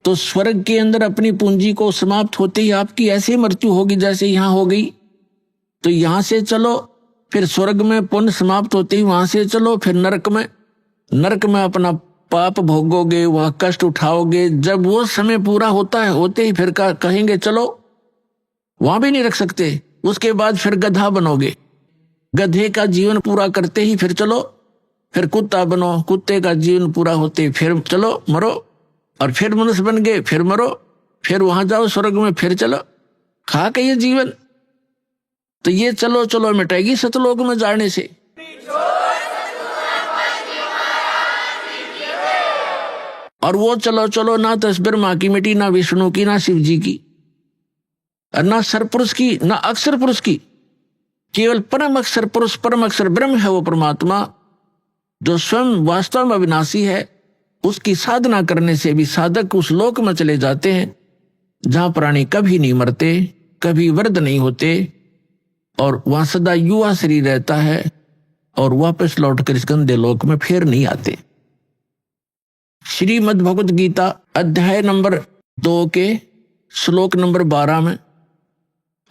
तो स्वर्ग के अंदर अपनी पूंजी को समाप्त होते ही आपकी ऐसी मृत्यु होगी जैसे यहां हो गई। तो यहां से चलो, फिर स्वर्ग में पुण्य समाप्त होते ही वहां से चलो, फिर नरक में अपना पाप भोगोगे, वह कष्ट उठाओगे। जब वो समय पूरा होता है होते ही फिर कहेंगे चलो, वहां भी नहीं रख सकते। उसके बाद फिर गधा बनोगे, गधे का जीवन पूरा करते ही फिर चलो, फिर कुत्ता बनो, कुत्ते का जीवन पूरा होते फिर चलो मरो, और फिर मनुष्य बन गए फिर मरो, फिर वहां जाओ स्वर्ग में, फिर चलो, खा के ये जीवन। तो ये चलो चलो मिटेगी सतलोक में जाने से। और वो चलो चलो ना तो ब्रह्मा की मिट्टी, ना विष्णु की, ना शिव जी की, ना सरपुरुष की, ना अक्षर पुरुष की, केवल परम अक्षर पुरुष, परम अक्षर ब्रह्म है वो परमात्मा जो स्वयं वास्तव में अविनाशी है। उसकी साधना करने से भी साधक उस लोक में चले जाते हैं जहां प्राणी कभी नहीं मरते, कभी वृद्ध नहीं होते और वहां सदा युवा शरीर रहता है और वापस लौटकर इस गंदे लोक में फिर नहीं आते। श्रीमद् भगवत गीता अध्याय नंबर 2 के श्लोक नंबर 12 में,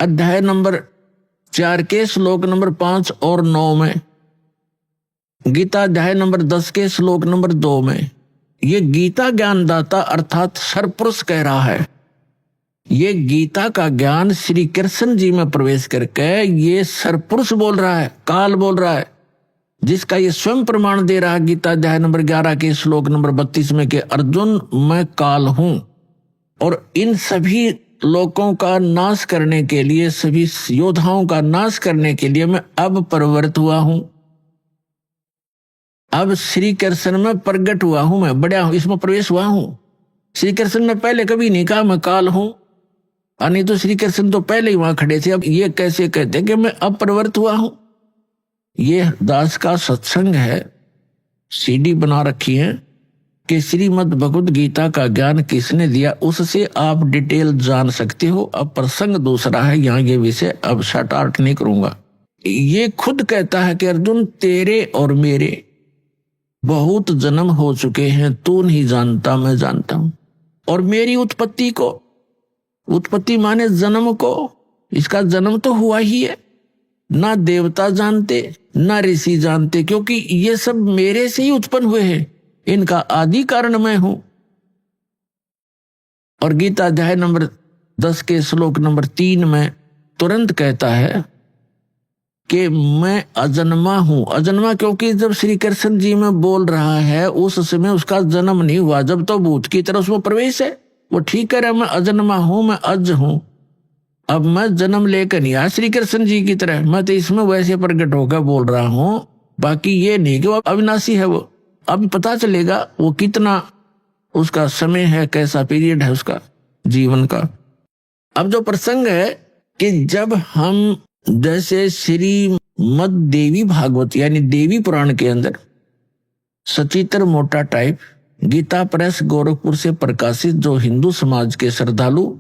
अध्याय नंबर 4 के श्लोक नंबर 5 और 9 में, गीता अध्याय नंबर 10 के श्लोक नंबर 2 में ये गीता ज्ञानदाता अर्थात सरपुरुष कह रहा है। ये गीता का ज्ञान श्री कृष्ण जी में प्रवेश करके ये सरपुरुष बोल रहा है, काल बोल रहा है, जिसका ये स्वयं प्रमाण दे रहा है गीता अध्याय नंबर 11 के श्लोक नंबर 32 में कि अर्जुन मैं काल हूं और इन सभी लोगों का नाश करने के लिए, सभी योद्धाओं का नाश करने के लिए मैं अब प्रवृत्त हुआ हूं। अब श्री कृष्ण में प्रकट हुआ हूं, मैं बढ़िया हूं, इसमें प्रवेश हुआ हूं। श्री कृष्ण ने पहले कभी नहीं कहा मैं काल हूं, नहीं तो श्री कृष्ण तो पहले ही वहां खड़े थे। अब ये कैसे कहते हैं कि मैं अब प्रवृत्त हुआ हूं? ये दास का सत्संग है, सीडी बना रखी है कि श्रीमद् भगवत गीता का ज्ञान किसने दिया, उससे आप डिटेल जान सकते हो। अब प्रसंग दूसरा है, यहाँ ये विषय अब शटार्ट नहीं करूंगा। ये खुद कहता है कि अर्जुन तेरे और मेरे बहुत जन्म हो चुके हैं, तू नहीं जानता मैं जानता हूं। और मेरी उत्पत्ति को, उत्पत्ति माने जन्म को, इसका जन्म तो हुआ ही है, ना देवता जानते ना ऋषि जानते, क्योंकि ये सब मेरे से ही उत्पन्न हुए हैं, इनका आदि कारण मैं हूं। और गीता अध्याय नंबर 10 के श्लोक नंबर 3 में तुरंत कहता है कि मैं अजन्मा हूं। अजन्मा क्योंकि जब श्री कृष्ण जी में बोल रहा है उस समय उसका जन्म नहीं हुआ, जब तो भूत की तरह उसमें प्रवेश है। वो ठीक कह रहा है मैं अजन्मा हूं, मैं अज हूं। अब मैं जन्म लेकर नहीं आया श्री कृष्ण जी की तरह, मैं तो इसमें वैसे प्रकट होकर बोल रहा हूं। बाकी ये नहीं कि वो अविनाशी है, वो अब पता चलेगा वो कितना उसका समय है, कैसा पीरियड है उसका जीवन का। अब जो प्रसंग है कि जब हम जैसे श्रीमद् देवी भागवत यानी देवी पुराण के अंदर सचित्र मोटा टाइप गीता प्रेस गोरखपुर से प्रकाशित जो हिंदू समाज के श्रद्धालु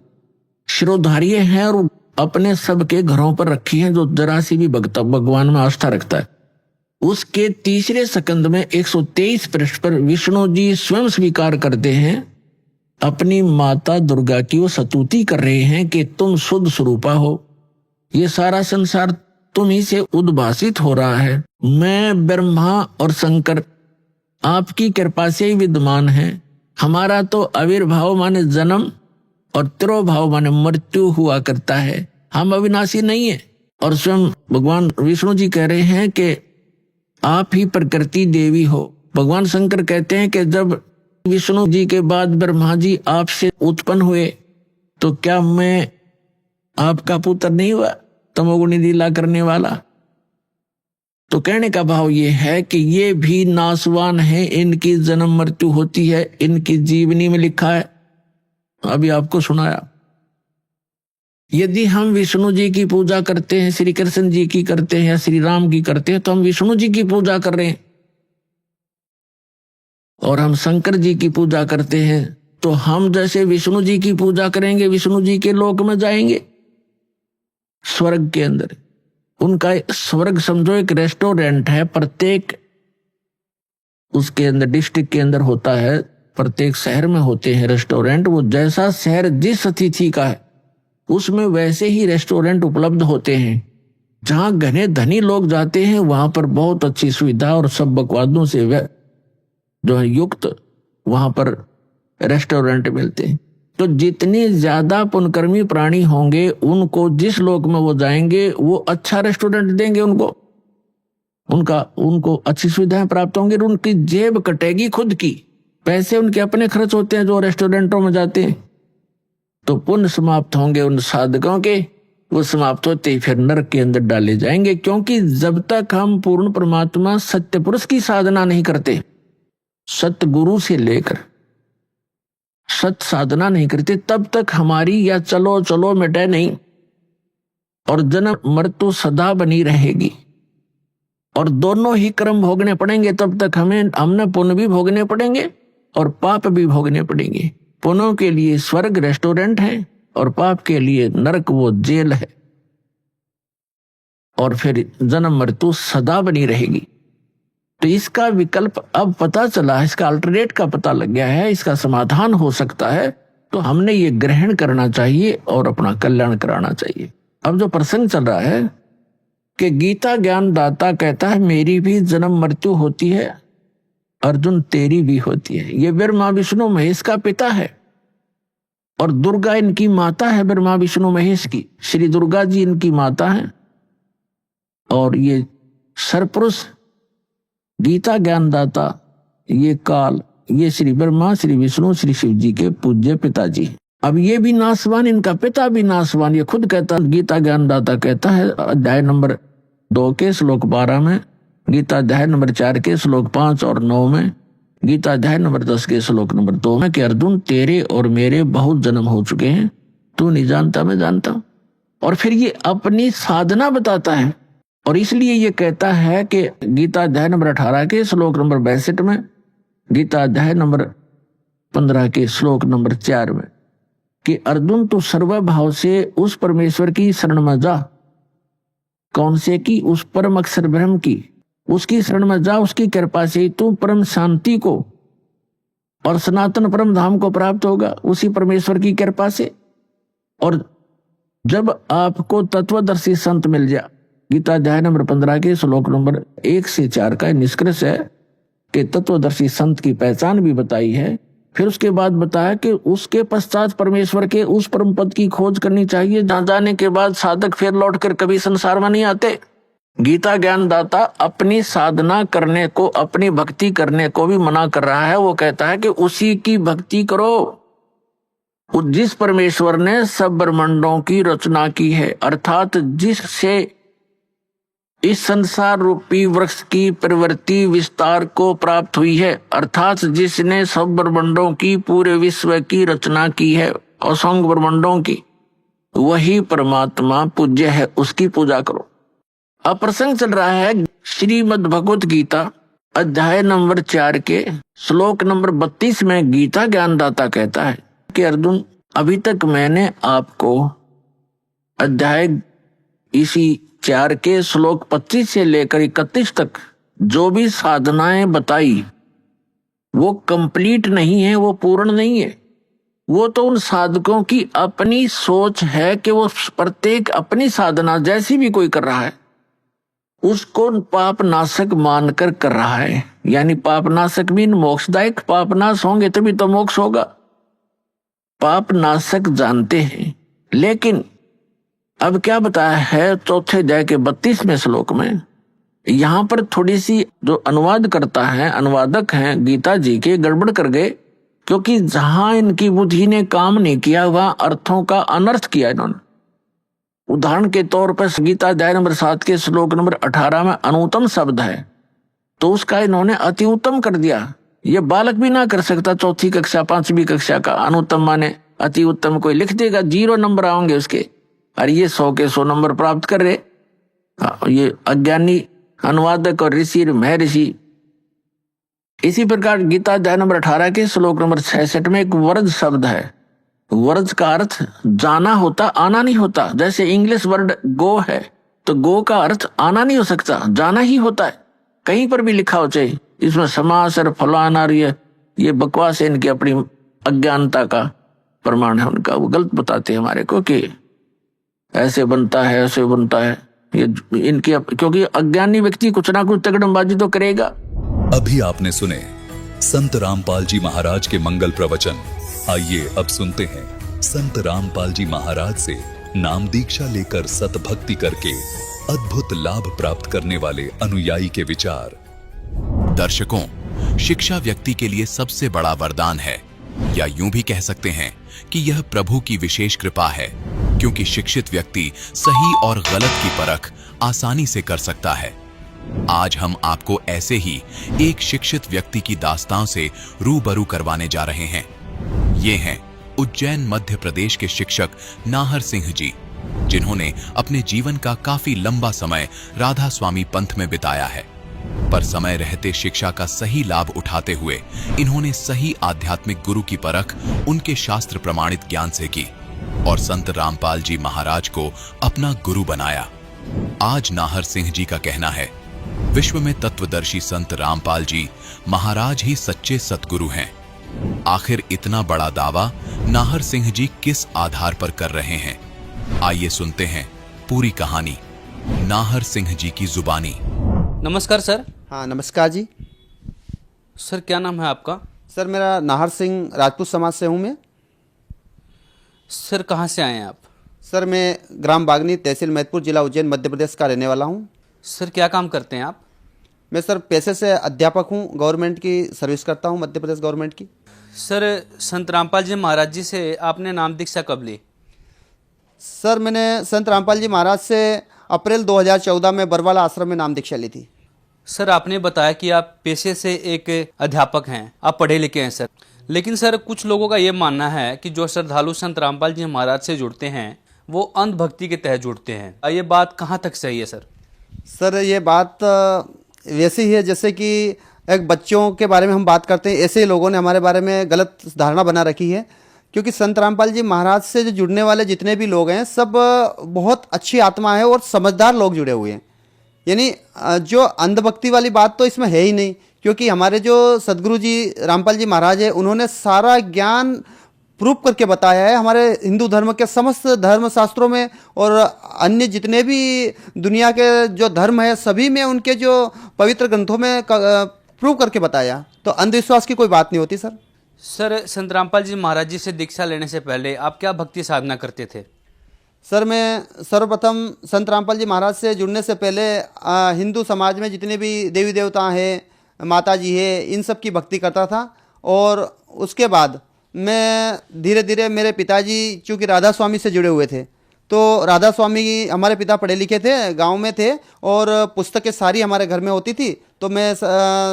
शिरोधार्य हैं और अपने सबके घरों पर रखी हैं, जो जरा सी भी भगवान में आस्था रखता है, उसके तीसरे स्कंद में 123 पृष्ठ पर विष्णु जी स्वयं स्वीकार करते हैं अपनी माता दुर्गा की, वो स्तुति कर रहे हैं कि तुम शुद्ध स्वरूपा हो, ये सारा संसार तुम ही से उद्भासित हो रहा है। मैं ब्रह्मा और शंकर आपकी कृपा से ही विद्यमान है। हमारा तो आविर्भाव माने जन्म और तिरोभाव माने मृत्यु हुआ करता है, हम अविनाशी नहीं है। और स्वयं भगवान विष्णु जी कह रहे हैं कि आप ही प्रकृति देवी हो। भगवान शंकर कहते हैं कि जब विष्णु जी के बाद ब्रह्मा जी आपसे उत्पन्न हुए तो क्या मैं आपका पुत्र नहीं हुआ, तमोगुणी लीला करने वाला? तो कहने का भाव ये है कि ये भी नासवान है, इनकी जन्म मृत्यु होती है, इनकी जीवनी में लिखा है, अभी आपको सुनाया। यदि हम विष्णु जी की पूजा करते हैं, श्री कृष्ण जी की करते हैं या श्री राम की करते हैं, तो हम विष्णु जी की पूजा कर रहे हैं। और हम शंकर जी की पूजा करते हैं तो हम जैसे विष्णु जी की पूजा करेंगे, विष्णु जी के लोक में जाएंगे, स्वर्ग के अंदर। उनका स्वर्ग समझो एक रेस्टोरेंट है, प्रत्येक उसके अंदर डिस्ट्रिक्ट के अंदर होता है, प्रत्येक शहर में होते हैं रेस्टोरेंट। वो जैसा शहर जिस अतिथि का है उसमें वैसे ही रेस्टोरेंट उपलब्ध होते हैं। जहां घने धनी लोग जाते हैं वहां पर बहुत अच्छी सुविधा और सब बकवादों से जो है युक्त वहां पर रेस्टोरेंट मिलते हैं। तो जितने ज्यादा पुण्यकर्मी प्राणी होंगे उनको जिस लोक में वो जाएंगे वो अच्छा रेस्टोरेंट देंगे, उनको अच्छी सुविधाएं प्राप्त होंगी, उनकी जेब कटेगी खुद की, पैसे उनके अपने खर्च होते हैं जो रेस्टोरेंटों में जाते हैं। तो पुण्य समाप्त होंगे उन साधकों के, वो समाप्त होते ही फिर नरक के अंदर डाले जाएंगे। क्योंकि जब तक हम पूर्ण परमात्मा सत्य पुरुष की साधना नहीं करते, सत्य गुरु से लेकर सत्य साधना नहीं करते, तब तक हमारी या चलो चलो मिटे नहीं और जन्म मृत्यु सदा बनी रहेगी। और दोनों ही कर्म भोगने पड़ेंगे, तब तक हमने पुण्य भी भोगने पड़ेंगे और पाप भी भोगने पड़ेंगे। पुण्यों के लिए स्वर्ग रेस्टोरेंट है और पाप के लिए नरक वो जेल है, और फिर जन्म मृत्यु सदा बनी रहेगी। तो इसका विकल्प अब पता चला, इसका अल्टरनेट का पता लग गया है, इसका समाधान हो सकता है, तो हमने ये ग्रहण करना चाहिए और अपना कल्याण कराना चाहिए। अब जो प्रसंग चल रहा है कि गीता ज्ञान दाता कहता है मेरी भी जन्म मृत्यु होती है, अर्जुन तेरी भी होती है। ये ब्रह्मा विष्णु महेश का पिता है और दुर्गा इनकी माता है, ब्रह्मा विष्णु महेश की। श्री दुर्गा जी इनकी माता है और ये सरपुरुष गीता ज्ञानदाता, ये काल, ये श्री ब्रह्मा, श्री विष्णु, श्री शिव जी के पूज्य पिताजी। अब ये भी नासवान, इनका पिता भी नासवान। ये खुद कहता, गीता ज्ञानदाता कहता है अध्याय नंबर 2 के श्लोक 12 में, गीता अध्याय नंबर 4 के श्लोक 5 और 9 में, गीता अध्याय नंबर 10 के श्लोक नंबर 2 में कि अर्जुन तेरे और मेरे बहुत जन्म हो चुके हैं, तू नहीं जानता, मैं जानता हूं। और फिर ये अपनी साधना बताता है और इसलिए ये कहता है कि गीता अध्याय नंबर 18 के श्लोक नंबर 62 में, गीता अध्याय नंबर 15 के श्लोक नंबर 4 में कि अर्जुन तू सर्वभाव से उस परमेश्वर की शरण में जा। कौन से की? उस परम अक्षर ब्रह्म की, उसकी शरण में जा। उसकी कृपा से तू परम शांति को और सनातन परम धाम को प्राप्त होगा, उसी परमेश्वर की कृपा से। और जब आपको तत्वदर्शी संत मिल जाए, गीता अध्याय नंबर 15 के श्लोक नंबर 1 से 4 का निष्कर्ष है कि तत्वदर्शी संत की पहचान भी बताई है। फिर उसके बाद बताया कि उसके पश्चात परमेश्वर के उस परम पद की खोज करनी चाहिए जहां जाने के बाद साधक फिर लौटकर कभी संसार में नहीं आते। गीता ज्ञानदाता अपनी साधना करने को, अपनी भक्ति करने को भी मना कर रहा है। वो कहता है कि उसी की भक्ति करो जिस परमेश्वर ने सब ब्रह्मांडों की रचना की है, अर्थात जिससे इस संसार रूपी वृक्ष की प्रवृत्ति विस्तार को प्राप्त हुई है, अर्थात जिसने सब ब्रह्मांडों की, पूरे विश्व की रचना की है, असंख्य ब्रह्मांडों की, वही परमात्मा पूज्य है, उसकी पूजा करो। अब प्रसंग चल रहा है श्रीमद् भगवत गीता अध्याय नंबर 4 के श्लोक नंबर 32 में गीता ज्ञानदाता कहता है कि अर्जुन अभी तक मैंने आपको अध्याय इसी 4 के श्लोक 25 से लेकर 31 तक जो भी साधनाएं बताई वो कंप्लीट नहीं है, वो पूर्ण नहीं है। वो तो उन साधकों की अपनी सोच है कि वो प्रत्येक अपनी साधना जैसी भी कोई कर रहा है उसको पाप नाशक मानकर कर रहा है। यानी पाप नाशक भी मोक्षदायक, पाप नाश होंगे तभी तो मोक्ष होगा। पाप नाशक जानते हैं, लेकिन अब क्या बताया है चौथे अध्याय के 32वें श्लोक में, यहां पर थोड़ी सी जो अनुवाद करता है, अनुवादक हैं गीता जी के, गड़बड़ कर गए, क्योंकि जहां इनकी बुद्धि ने काम नहीं किया वहां अर्थों का अनर्थ किया इन्होंने। उदाहरण के तौर पर गीता अध्याय नंबर 7 के श्लोक नंबर 18 में अनुत्तम शब्द है, तो उसका इन्होंने अति उत्तम कर दिया। ये बालक भी ना कर सकता, 4ठी कक्षा 5वीं कक्षा का अनुत्तम माने अति उत्तम कोई लिख देगा, 0 नंबर आएंगे उसके। अरे ये 100 के 100 नंबर प्राप्त कर रहे। ये अज्ञानी अनुवादक और ऋषि महर्षि। इसी प्रकार गीता अध्याय नंबर 18 के श्लोक नंबर 66 में एक वर्ज शब्द है। वर्ज का अर्थ जाना होता, आना नहीं होता। जैसे इंग्लिश वर्ड गो है तो गो का अर्थ आना नहीं हो सकता, जाना ही होता है। कहीं पर भी लिखा हो चाहिए इसमें समास और फलाना, ये बकवास है, इनकी अपनी अज्ञानता का प्रमाण है उनका। वो गलत बताते हैं हमारे को कि ऐसे बनता है, ऐसे बनता है। ये इनकी, क्योंकि अज्ञानी व्यक्ति कुछ ना कुछ तगड़मबाजी तो करेगा। अभी आपने सुने संत रामपाल जी महाराज के मंगल प्रवचन। आइए अब सुनते हैं संत रामपाल जी महाराज से नाम दीक्षा लेकर सतभक्ति करके अद्भुत लाभ प्राप्त करने वाले अनुयायी के विचार। दर्शकों, शिक्षा व्यक्ति के लिए सबसे बड़ा वरदान है, या यूं भी कह सकते हैं कि यह प्रभु की विशेष कृपा है, क्योंकि शिक्षित व्यक्ति सही और गलत की परख आसानी से कर सकता है। आज हम आपको ऐसे ही एक शिक्षित व्यक्ति की दास्तान से रूबरू करवाने जा रहे हैं। ये हैं उज्जैन मध्य प्रदेश के शिक्षक नाहर सिंह जी, जिन्होंने अपने जीवन का काफी लंबा समय राधा स्वामी पंथ में बिताया है, पर समय रहते शिक्षा का सही लाभ उठाते हुए इन्होंने सही आध्यात्मिक गुरु की परख उनके शास्त्र प्रमाणित ज्ञान से की। और संत रामपाल जी महाराज को अपना गुरु बनाया। आज नाहर सिंह जी का कहना है, विश्व में तत्वदर्शी संत रामपाल जी महाराज ही सच्चे सतगुरु हैं। आखिर इतना बड़ा दावा नाहर सिंह जी किस आधार पर कर रहे हैं? आइए सुनते हैं पूरी कहानी नाहर सिंह जी की जुबानी। नमस्कार सर। हाँ नमस्कार जी। सर क्या नाम है आपका? सर मेरा नाहर सिंह, राजपूत समाज से हूँ मैं। सर कहाँ से आए हैं आप? सर मैं ग्राम बागनी, तहसील मैदपुर, जिला उज्जैन, मध्य प्रदेश का रहने वाला हूँ। सर क्या काम करते हैं आप? मैं सर पेशे से अध्यापक हूँ, गवर्नमेंट की सर्विस करता हूँ, मध्य प्रदेश गवर्नमेंट की। सर संत रामपाल जी महाराज जी से आपने नाम दीक्षा कब ली? सर मैंने संत रामपाल जी महाराज से अप्रैल 2014 में बरवाला आश्रम में नाम दीक्षा ली थी। सर आपने बताया कि आप पेशे से एक अध्यापक हैं, आप पढ़े लिखे हैं सर, लेकिन सर कुछ लोगों का ये मानना है कि जो श्रद्धालु संत रामपाल जी महाराज से जुड़ते हैं वो अंधभक्ति के तहत जुड़ते हैं। ये बात कहाँ तक सही है सर? सर ये बात वैसी ही है जैसे कि एक बच्चों के बारे में हम बात करते हैं, ऐसे ही लोगों ने हमारे बारे में गलत धारणा बना रखी है। क्योंकि संत रामपाल जी महाराज से जो जुड़ने वाले जितने भी लोग हैं सब बहुत अच्छी आत्मा है और समझदार लोग जुड़े हुए हैं। यानी जो अंधभक्ति वाली बात तो इसमें है ही नहीं, क्योंकि हमारे जो सदगुरु जी रामपाल जी महाराज है उन्होंने सारा ज्ञान प्रूव करके बताया है हमारे हिंदू धर्म के समस्त धर्म शास्त्रों में, और अन्य जितने भी दुनिया के जो धर्म है सभी में उनके जो पवित्र ग्रंथों में प्रूव करके बताया। तो अंधविश्वास की कोई बात नहीं होती सर। सर संत रामपाल जी महाराज जी से दीक्षा लेने से पहले आप क्या भक्ति साधना करते थे? सर मैं सर्वप्रथम संत रामपाल जी महाराज से जुड़ने से पहले हिंदू समाज में जितने भी देवी देवता हैं, माता जी है, इन सब की भक्ति करता था। और उसके बाद मैं धीरे धीरे, मेरे पिताजी चूँकि राधा स्वामी से जुड़े हुए थे, तो राधा स्वामी, हमारे पिता पढ़े लिखे थे, गांव में थे और पुस्तकें सारी हमारे घर में होती थी, तो मैं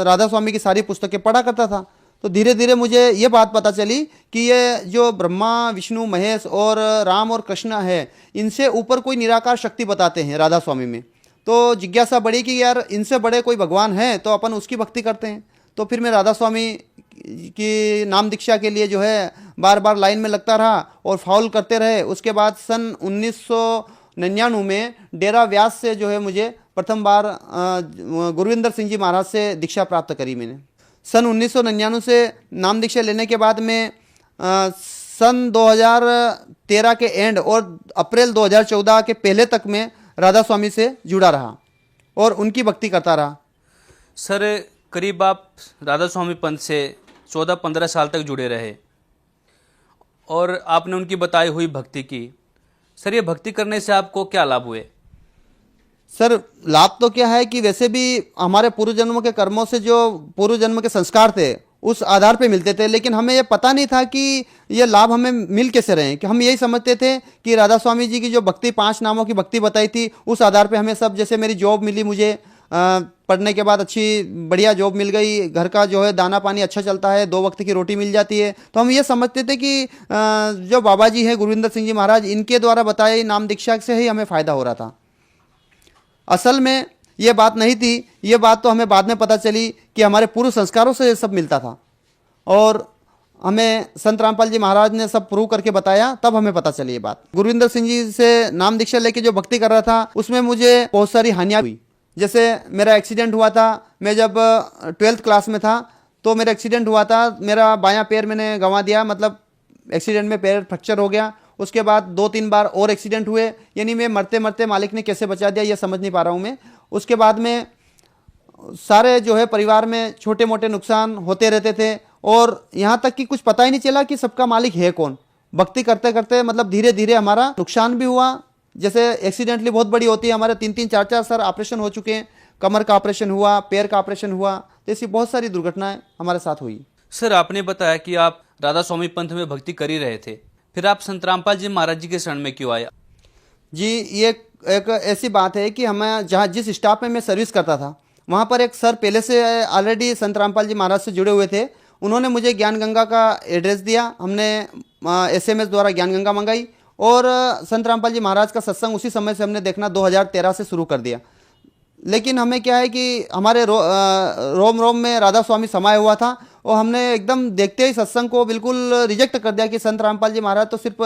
राधा स्वामी की सारी पुस्तकें पढ़ा करता था। तो धीरे धीरे मुझे ये बात पता चली कि ये जो ब्रह्मा, विष्णु, महेश और राम और कृष्ण है, इनसे ऊपर कोई निराकार शक्ति बताते हैं राधा स्वामी में। तो जिज्ञासा बढ़ी कि यार इनसे बड़े कोई भगवान है तो अपन उसकी भक्ति करते हैं। तो फिर मैं राधा स्वामी की नाम दीक्षा के लिए जो है बार बार लाइन में लगता रहा और फाउल करते रहे। उसके बाद सन 1999 में डेरा व्यास से जो है मुझे प्रथम बार गुरविंदर सिंह जी महाराज से दीक्षा प्राप्त करी मैंने। सन 1999 से नाम दीक्षा लेने के बाद में सन 2013 के एंड और अप्रैल 2014 के पहले तक मैं राधा स्वामी से जुड़ा रहा और उनकी भक्ति करता रहा। सर करीब आप राधा स्वामी पंथ से 14-15 साल तक जुड़े रहे और आपने उनकी बताई हुई भक्ति की। सर ये भक्ति करने से आपको क्या लाभ हुए? सर लाभ तो क्या है कि वैसे भी हमारे पूर्व जन्मों के कर्मों से जो पूर्व जन्म के संस्कार थे उस आधार पे मिलते थे, लेकिन हमें ये पता नहीं था कि ये लाभ हमें मिल कैसे रहे। कि हम यही समझते थे कि राधा स्वामी जी की जो भक्ति, 5 नामों की भक्ति बताई थी, उस आधार पे हमें सब, जैसे मेरी जॉब मिली, मुझे पढ़ने के बाद अच्छी बढ़िया जॉब मिल गई, घर का जो है दाना पानी अच्छा चलता है, 2 वक्त की रोटी मिल जाती है, तो हम ये समझते थे कि जो बाबा जी हैं गुरविंदर सिंह जी महाराज, इनके द्वारा बताए नाम दीक्षा से ही हमें फ़ायदा हो रहा था। असल में ये बात नहीं थी। ये बात तो हमें बाद में पता चली कि हमारे पूर्व संस्कारों से ये सब मिलता था और हमें संत रामपाल जी महाराज ने सब प्रूव करके बताया, तब हमें पता चली ये बात। गुरविंदर सिंह जी से नाम दीक्षा लेके जो भक्ति कर रहा था उसमें मुझे बहुत सारी हानियाँ हुई। जैसे मेरा एक्सीडेंट हुआ था, मैं जब 12th क्लास में था तो मेरा एक्सीडेंट हुआ था, मेरा बायां पैर मैंने गंवा दिया, मतलब एक्सीडेंट में पैर फ्रैक्चर हो गया। उसके बाद 2-3 बार और एक्सीडेंट हुए, यानी मैं मरते मरते मालिक ने कैसे बचा दिया ये समझ नहीं पा रहा हूँ मैं। उसके बाद में सारे जो है परिवार में छोटे मोटे नुकसान होते रहते थे और यहाँ तक कि कुछ पता ही नहीं चला कि सबका मालिक है कौन। भक्ति करते करते मतलब धीरे धीरे हमारा नुकसान भी हुआ। जैसे एक्सीडेंटली बहुत बड़ी होती है, हमारे 3-3, 4-4 सर ऑपरेशन हो चुके हैं, कमर का ऑपरेशन हुआ, पैर का ऑपरेशन हुआ, जैसी बहुत सारी दुर्घटनाएं हमारे साथ हुई। सर आपने बताया कि आप राधा स्वामी पंथ में भक्ति कर ही रहे थे, फिर आप संत रामपाल जी महाराज जी के शरण में क्यों आए? जी ये एक ऐसी बात है कि हमें जहाँ जिस स्टाफ में मैं सर्विस करता था वहाँ पर एक सर पहले से ऑलरेडी संत रामपाल जी महाराज से जुड़े हुए थे। उन्होंने मुझे ज्ञान गंगा का एड्रेस दिया, हमने SMS द्वारा ज्ञान गंगा मंगाई और संत रामपाल जी महाराज का सत्संग उसी समय से हमने देखना 2013 से शुरू कर दिया। लेकिन हमें क्या है कि हमारे रोम रोम में राधा स्वामी समाया हुआ था और हमने एकदम देखते ही सत्संग को बिल्कुल रिजेक्ट कर दिया कि संत रामपाल जी महाराज तो सिर्फ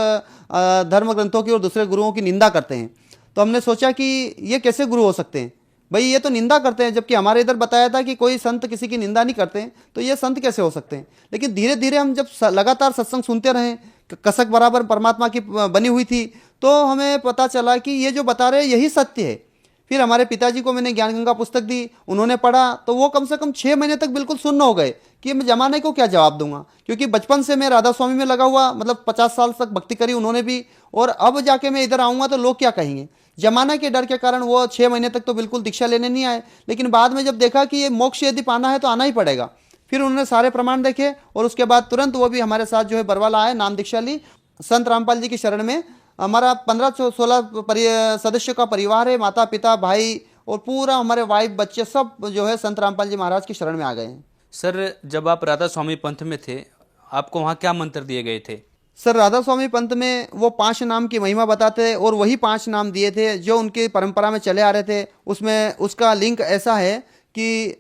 धर्म ग्रंथों की और दूसरे गुरुओं की निंदा करते हैं। तो हमने सोचा कि ये कैसे गुरु हो सकते हैं, भाई ये तो निंदा करते हैं, जबकि हमारे इधर बताया था कि कोई संत किसी की निंदा नहीं करते हैं, तो ये संत कैसे हो सकते हैं। लेकिन धीरे धीरे हम जब लगातार सत्संग सुनते रहे, कसक बराबर परमात्मा की बनी हुई थी, तो हमें पता चला कि ये जो बता रहे यही सत्य है। फिर हमारे पिताजी को मैंने ज्ञान गंगा पुस्तक दी, उन्होंने पढ़ा, तो वो कम से कम 6 महीने तक बिल्कुल सुन्न हो गए कि मैं जमाने को क्या जवाब दूंगा, क्योंकि बचपन से मैं राधा स्वामी में लगा हुआ, मतलब 50 साल तक भक्ति करी उन्होंने भी, और अब जाके मैं इधर आऊँगा तो लोग क्या कहेंगे। जमाना के डर के कारण वो 6 महीने तक तो बिल्कुल दीक्षा लेने नहीं आए, लेकिन बाद में जब देखा कि ये मोक्ष यदि पाना है तो आना ही पड़ेगा, फिर उन्होंने सारे प्रमाण देखे और उसके बाद तुरंत वो भी हमारे साथ जो है बरवाला आए, नाम दीक्षा ली। संत रामपाल जी की शरण में हमारा 15-16 सदस्यों का परिवार है, माता पिता भाई और पूरा हमारे वाइफ बच्चे सब जो है संत रामपाल जी महाराज की शरण में आ गए हैं। सर, जब आप राधा स्वामी पंथ में थे, आपको वहाँ क्या मंत्र दिए गए थे? सर, राधा स्वामी पंथ में वो 5 नाम की महिमा बताते और वही 5 नाम दिए थे जो उनकी परंपरा में चले आ रहे थे। उसमें उसका लिंक ऐसा है कि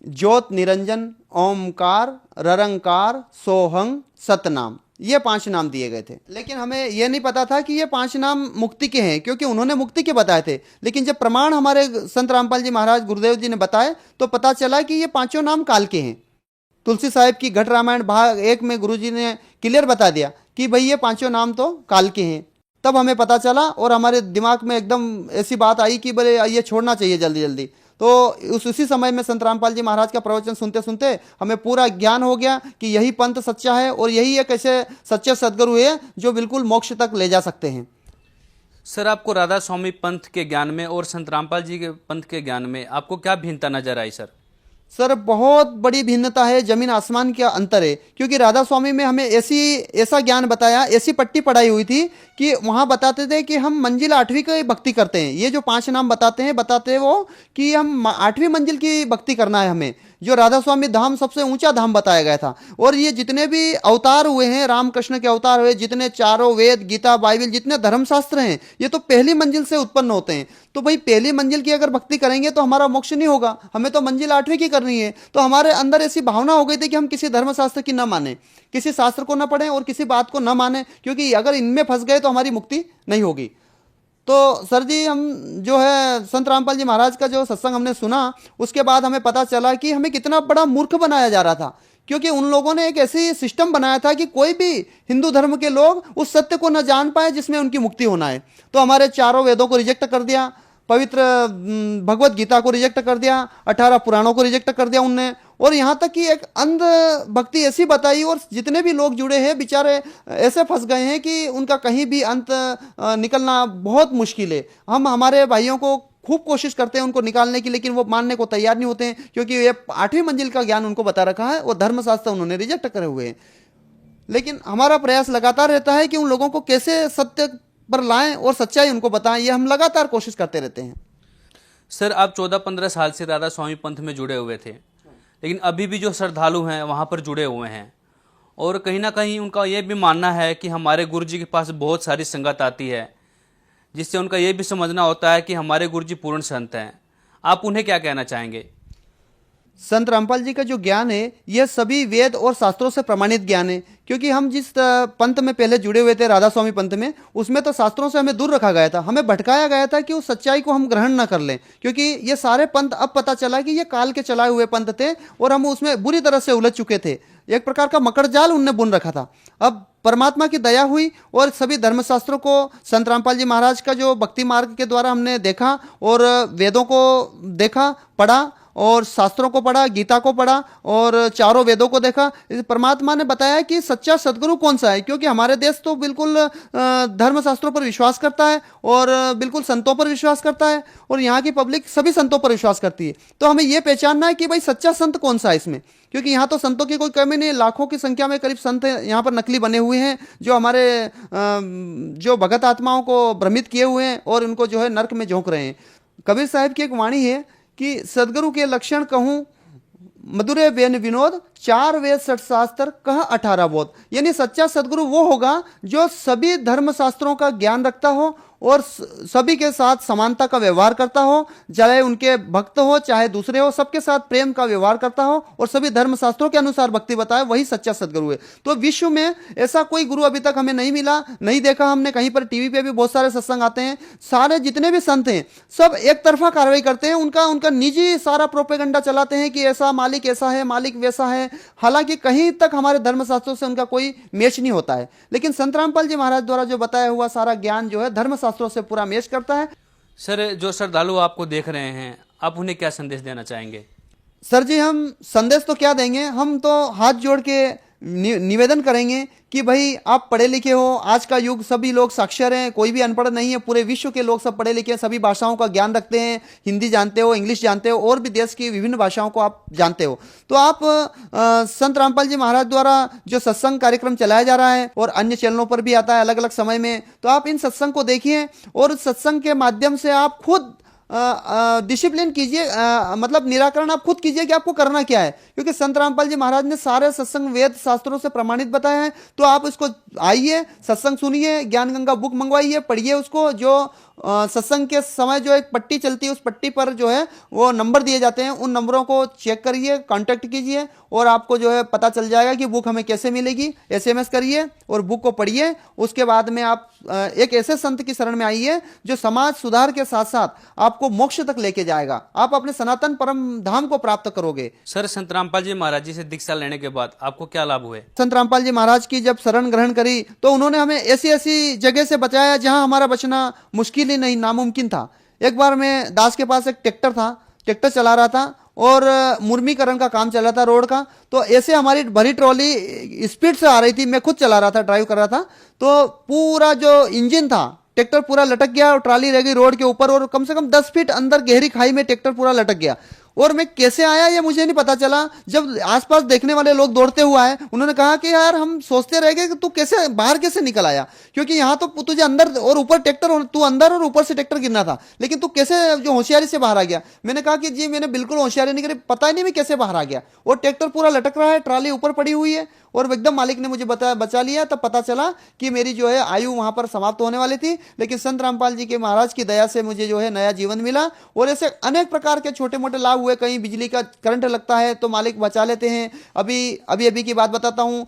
ज्योत निरंजन, ओमकार, ररंकार, सोहंग, सतनाम, ये 5 नाम दिए गए थे। लेकिन हमें यह नहीं पता था कि ये 5 नाम मुक्ति के हैं, क्योंकि उन्होंने मुक्ति के बताए थे। लेकिन जब प्रमाण हमारे संत रामपाल जी महाराज गुरुदेव जी ने बताए तो पता चला कि ये 5 नाम काल के हैं। तुलसी साहिब की घट रामायण भाग 1 में गुरुजी ने क्लियर बता दिया कि भाई ये 5 नाम तो काल के हैं। तब हमें पता चला और हमारे दिमाग में एकदम ऐसी बात आई कि बोले ये छोड़ना चाहिए जल्दी जल्दी। तो उसी समय में संत रामपाल जी महाराज का प्रवचन सुनते सुनते हमें पूरा ज्ञान हो गया कि यही पंथ सच्चा है और यही एक ऐसे सच्चे सदगुरु है जो बिल्कुल मोक्ष तक ले जा सकते हैं। सर, आपको राधा स्वामी पंथ के ज्ञान में और संत रामपाल जी के पंथ के ज्ञान में आपको क्या भिन्नता नजर आई? सर, बहुत बड़ी भिन्नता है, जमीन आसमान का अंतर है। क्योंकि राधा स्वामी में हमें ऐसा ज्ञान बताया, ऐसी पट्टी पढ़ाई हुई थी कि वहाँ बताते थे कि हम मंजिल 8वीं की भक्ति करते हैं। ये जो 5 नाम बताते हैं वो कि हम 8वीं मंजिल की भक्ति करना है हमें। जो राधा स्वामी धाम सबसे ऊंचा धाम बताया गया था। और ये जितने भी अवतार हुए हैं, रामकृष्ण के अवतार हुए, जितने चारों वेद, गीता, बाइबल, जितने धर्मशास्त्र हैं, ये तो पहली मंजिल से उत्पन्न होते हैं। तो भाई पहली मंजिल की अगर भक्ति करेंगे तो हमारा मोक्ष नहीं होगा, हमें तो मंजिल 8वीं की करनी है। तो हमारे अंदर ऐसी भावना हो गई थी कि हम किसी धर्मशास्त्र की न माने, किसी शास्त्र को न पढ़ें और किसी बात को न माने, क्योंकि अगर इनमें फंस गए तो हमारी मुक्ति नहीं होगी। तो सर जी, हम जो है संत रामपाल जी महाराज का जो सत्संग हमने सुना, उसके बाद हमें पता चला कि हमें कितना बड़ा मूर्ख बनाया जा रहा था। क्योंकि उन लोगों ने एक ऐसी सिस्टम बनाया था कि कोई भी हिंदू धर्म के लोग उस सत्य को न जान पाए जिसमें उनकी मुक्ति होना है। तो हमारे चारों वेदों को रिजेक्ट कर दिया, पवित्र भगवत गीता को रिजेक्ट कर दिया, 18 पुराणों को रिजेक्ट कर दिया उनने, और यहाँ तक कि एक अंध भक्ति ऐसी बताई। और जितने भी लोग जुड़े हैं बेचारे ऐसे फंस गए हैं कि उनका कहीं भी अंत निकलना बहुत मुश्किल है। हम हमारे भाइयों को खूब कोशिश करते हैं उनको निकालने की, लेकिन वो मानने को तैयार नहीं होते हैं, क्योंकि ये 8वीं मंजिल का ज्ञान उनको बता रखा है और धर्मशास्त्र उन्होंने रिजेक्ट करे हुए हैं। लेकिन हमारा प्रयास लगातार रहता है कि उन लोगों को कैसे सत्य पर लाएं और सच्चाई उनको बताएं, ये हम लगातार कोशिश करते रहते हैं। सर, आप 14-15 साल से राधा स्वामी पंथ में जुड़े हुए थे, लेकिन अभी भी जो श्रद्धालु हैं वहाँ पर जुड़े हुए हैं, और कहीं ना कहीं उनका ये भी मानना है कि हमारे गुरु जी के पास बहुत सारी संगत आती है, जिससे उनका ये भी समझना होता है कि हमारे गुरु जी पूर्ण संत हैं। आप उन्हें क्या कहना चाहेंगे? संत रामपाल जी का जो ज्ञान है यह सभी वेद और शास्त्रों से प्रमाणित ज्ञान है। क्योंकि हम जिस पंथ में पहले जुड़े हुए थे, राधा स्वामी पंथ में, उसमें तो शास्त्रों से हमें दूर रखा गया था, हमें भटकाया गया था कि उस सच्चाई को हम ग्रहण न कर लें। क्योंकि ये सारे पंथ अब पता चला कि ये काल के चलाए हुए पंथ थे और हम उसमें बुरी तरह से उलझ चुके थे। एक प्रकार का मकड़ जाल उनने बुन रखा था। अब परमात्मा की दया हुई और सभी धर्मशास्त्रों को संत रामपाल जी महाराज का जो भक्ति मार्ग के द्वारा हमने देखा और वेदों को देखा, पढ़ा और शास्त्रों को पढ़ा, गीता को पढ़ा और चारों वेदों को देखा। परमात्मा ने बताया कि सच्चा सदगुरु कौन सा है। क्योंकि हमारे देश तो बिल्कुल धर्मशास्त्रों पर विश्वास करता है और बिल्कुल संतों पर विश्वास करता है, और यहाँ की पब्लिक सभी संतों पर विश्वास करती है। तो हमें यह पहचानना है कि भाई सच्चा संत कौन सा है इसमें। क्योंकि यहाँ तो संतों की कोई कमी नहीं है, लाखों की संख्या में करीब संत यहाँ पर नकली बने हुए हैं, जो हमारे जो भगत आत्माओं को भ्रमित किए हुए हैं और उनको जो है नर्क में झोंक रहे हैं। कबीर साहब की एक वाणी है कि सदगुरु के लक्षण कहूँ, मधुरे बेन विनोद 4 वेद 60 शास्त्र कह 18 बोध। यानी सच्चा सदगुरु वो होगा जो सभी धर्म शास्त्रों का ज्ञान रखता हो और सभी के साथ समानता का व्यवहार करता हो, चाहे उनके भक्त हो चाहे दूसरे हो, सबके साथ प्रेम का व्यवहार करता हो और सभी धर्म शास्त्रों के अनुसार भक्ति बताए, वही सच्चा सदगुरु है। तो विश्व में ऐसा कोई गुरु अभी तक हमें नहीं मिला, नहीं देखा हमने कहीं पर। टीवी पे भी बहुत सारे सत्संग आते हैं, सारे जितने भी संत हैं सब एक तरफा कार्रवाई करते हैं, उनका निजी सारा प्रोपेगेंडा चलाते हैं कि ऐसा मालिक ऐसा है, मालिक वैसा है। हालांकि कहीं तक हमारे धर्मशास्त्रों से उनका कोई मैच नहीं होता है। लेकिन संत रामपाल जी महाराज द्वारा जो बताया हुआ सारा ज्ञान जो है धर्मशास्त्रों से पूरा मैच करता है। सर, जो श्रद्धालु आपको देख रहे हैं, आप उन्हें क्या संदेश देना चाहेंगे? सर जी, हम संदेश तो क्या देंगे, हम तो हाथ जोड़ के निवेदन करेंगे कि भाई आप पढ़े लिखे हो, आज का युग सभी लोग साक्षर हैं, कोई भी अनपढ़ नहीं है, पूरे विश्व के लोग सब पढ़े लिखे हैं, सभी भाषाओं का ज्ञान रखते हैं, हिंदी जानते हो, इंग्लिश जानते हो और भी देश की विभिन्न भाषाओं को आप जानते हो। तो आप संत रामपाल जी महाराज द्वारा जो सत्संग कार्यक्रम चलाया जा रहा है और अन्य चैनलों पर भी आता है अलग अलग समय में, तो आप इन सत्संग को देखिए और सत्संग के माध्यम से आप खुद डिसिप्लिन कीजिए, मतलब निराकरण आप खुद कीजिए कि आपको करना क्या है। क्योंकि संत रामपाल जी महाराज ने सारे सत्संग वेद शास्त्रों से प्रमाणित बताया है। तो आप इसको आइए, सत्संग सुनिए, ज्ञान गंगा बुक मंगवाइए, पढ़िए उसको। जो सत्संग के समय जो एक पट्टी चलती है, उस पट्टी पर जो है वो नंबर दिए जाते हैं, उन नंबरों को चेक करिए, कांटेक्ट कीजिए और आपको जो है पता चल जाएगा कि बुक हमें कैसे मिलेगी। SMS करिए और बुक को पढ़िए। उसके बाद में आप एक ऐसे संत की शरण में आइए जो समाज सुधार के साथ साथ आपको मोक्ष तक लेके जाएगा, आप अपने सनातन परम धाम को प्राप्त करोगे। सर, संत रामपाल जी महाराज जी से दीक्षा लेने के बाद आपको क्या लाभ हुए? संत रामपाल जी महाराज की जब शरण ग्रहण करी तो उन्होंने हमें ऐसी ऐसी जगह से बचाया जहां हमारा बचना मुश्किल ही नहीं, नामुमकिन था। एक बार मैं दास के पास एक ट्रैक्टर चला रहा था और मुर्मीकरण का काम चल रहा था रोड का। तो ऐसे हमारी भरी ट्रॉली स्पीड से आ रही थी, मैं खुद चला रहा था, ड्राइव कर रहा था। तो पूरा जो इंजन था ट्रैक्टर पूरा लटक गया और ट्रॉली रह गई रोड के ऊपर और कम से कम 10 फीट अंदर गहरी खाई में ट्रैक्टर पूरा लटक गया। और मैं कैसे आया ये मुझे नहीं पता चला। जब आसपास देखने वाले लोग दौड़ते हुए आए, उन्होंने कहा कि यार हम सोचते रह गए कि तू कैसे बाहर कैसे निकल आया, क्योंकि यहाँ तो तुझे अंदर और ऊपर ट्रैक्टर, तू अंदर और ऊपर से ट्रैक्टर गिरना था, लेकिन तू कैसे जो होशियारी से बाहर आ गया। मैंने कहा कि जी मैंने बिल्कुल होशियारी नहीं करी, पता ही नहीं मैं कैसे बाहर आ गया। और ट्रैक्टर पूरा लटक रहा है, ट्राली ऊपर पड़ी हुई है और एकदम मालिक ने मुझे बचा लिया। तब पता चला कि मेरी जो है आयु वहां पर समाप्त होने वाली थी। लेकिन संत रामपाल जी के महाराज की दया से मुझे जो है नया जीवन मिला। और ऐसे अनेक प्रकार के छोटे मोटे लाभ हुए। कहीं बिजली का करंट लगता है तो मालिक बचा लेते हैं। अभी की बात बताता हूँ,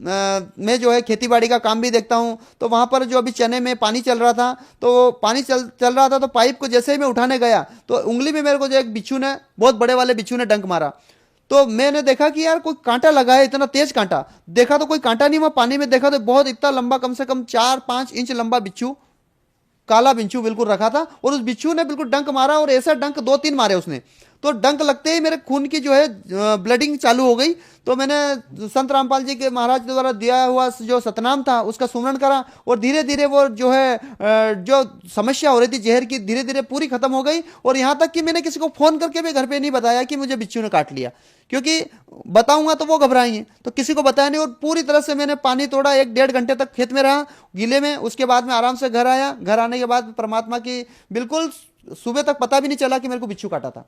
मैं जो है खेती बाड़ी का काम भी देखता हूँ। तो वहां पर जो अभी चने में पानी चल रहा था, तो पानी चल रहा था, तो पाइप को जैसे ही मैं उठाने गया तो उंगली में मेरे को जो एक बिच्छू ने, बहुत बड़े वाले बिच्छू ने डंक मारा। तो मैंने देखा कि यार कोई कांटा लगा है, इतना तेज कांटा। देखा तो कोई कांटा नहीं, वहां पानी में देखा तो बहुत इतना लंबा, कम से कम 4-5 इंच लंबा बिच्छू, काला बिच्छू बिल्कुल रखा था। और उस बिच्छू ने बिल्कुल डंक मारा और ऐसा डंक 2-3 मारे उसने। तो डंक लगते ही मेरे खून की जो है ब्लडिंग चालू हो गई। तो मैंने संत रामपाल जी के महाराज द्वारा दिया हुआ जो सतनाम था उसका सुमरण करा और धीरे धीरे वो जो है जो समस्या हो रही थी जहर की, धीरे धीरे पूरी खत्म हो गई। और यहाँ तक कि मैंने किसी को फोन करके भी घर पे नहीं बताया कि मुझे बिच्छू ने काट लिया, क्योंकि बताऊंगा तो वो घबराएंगे, तो किसी को बताया नहीं। और पूरी तरह से मैंने पानी तोड़ा, 1-1.5 घंटे तक खेत में रहा गीले में। उसके बाद में आराम से घर आया। घर आने के बाद परमात्मा की बिल्कुल सुबह तक पता भी नहीं चला कि मेरे को बिच्छू काटा था।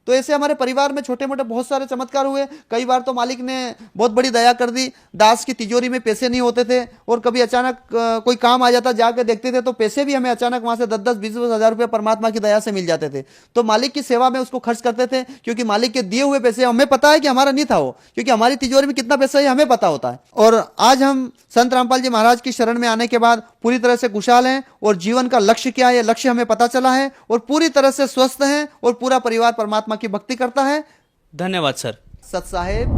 तो ऐसे हमारे परिवार में छोटे मोटे बहुत सारे चमत्कार हुए। कई बार तो मालिक ने बहुत बड़ी दया कर दी। दास की तिजोरी में पैसे नहीं होते थे और कभी अचानक कोई काम आ जाता, जाके देखते थे तो पैसे भी हमें अचानक वहां से 10-10, 20-20 हजार रुपये परमात्मा की दया से मिल जाते थे। तो मालिक की सेवा में उसको खर्च करते थे, क्योंकि मालिक के दिए हुए पैसे हमें पता है कि हमारा नहीं था वो, क्योंकि हमारी तिजोरी में कितना पैसा है हमें पता होता है। और आज हम संत रामपाल जी महाराज की शरण में आने के बाद पूरी तरह से खुशहाल हैं और जीवन का लक्ष्य क्या है, लक्ष्य हमें पता चला है और पूरी तरह से स्वस्थ हैं और पूरा परिवार परमात्मा की भक्ति करता है। धन्यवाद सर। सत साहेब।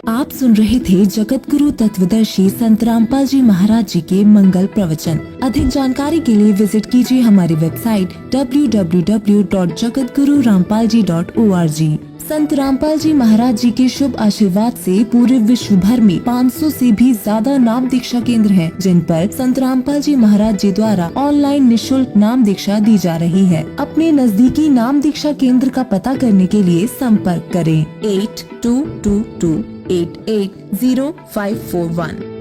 आप सुन रहे थे जगत गुरु तत्वदर्शी संत रामपाल जी महाराज जी के मंगल प्रवचन। अधिक जानकारी के लिए विजिट कीजिए हमारी वेबसाइट www.jagatgururampalji.org। संत रामपाल जी महाराज जी के शुभ आशीर्वाद से पूरे विश्व भर में 500 से भी ज्यादा नाम दीक्षा केंद्र हैं, जिन पर संत रामपाल जी महाराज जी द्वारा ऑनलाइन निशुल्क नाम दीक्षा दी जा रही है। अपने नजदीकी नाम दीक्षा केंद्र का पता करने के लिए संपर्क करें 8222880541।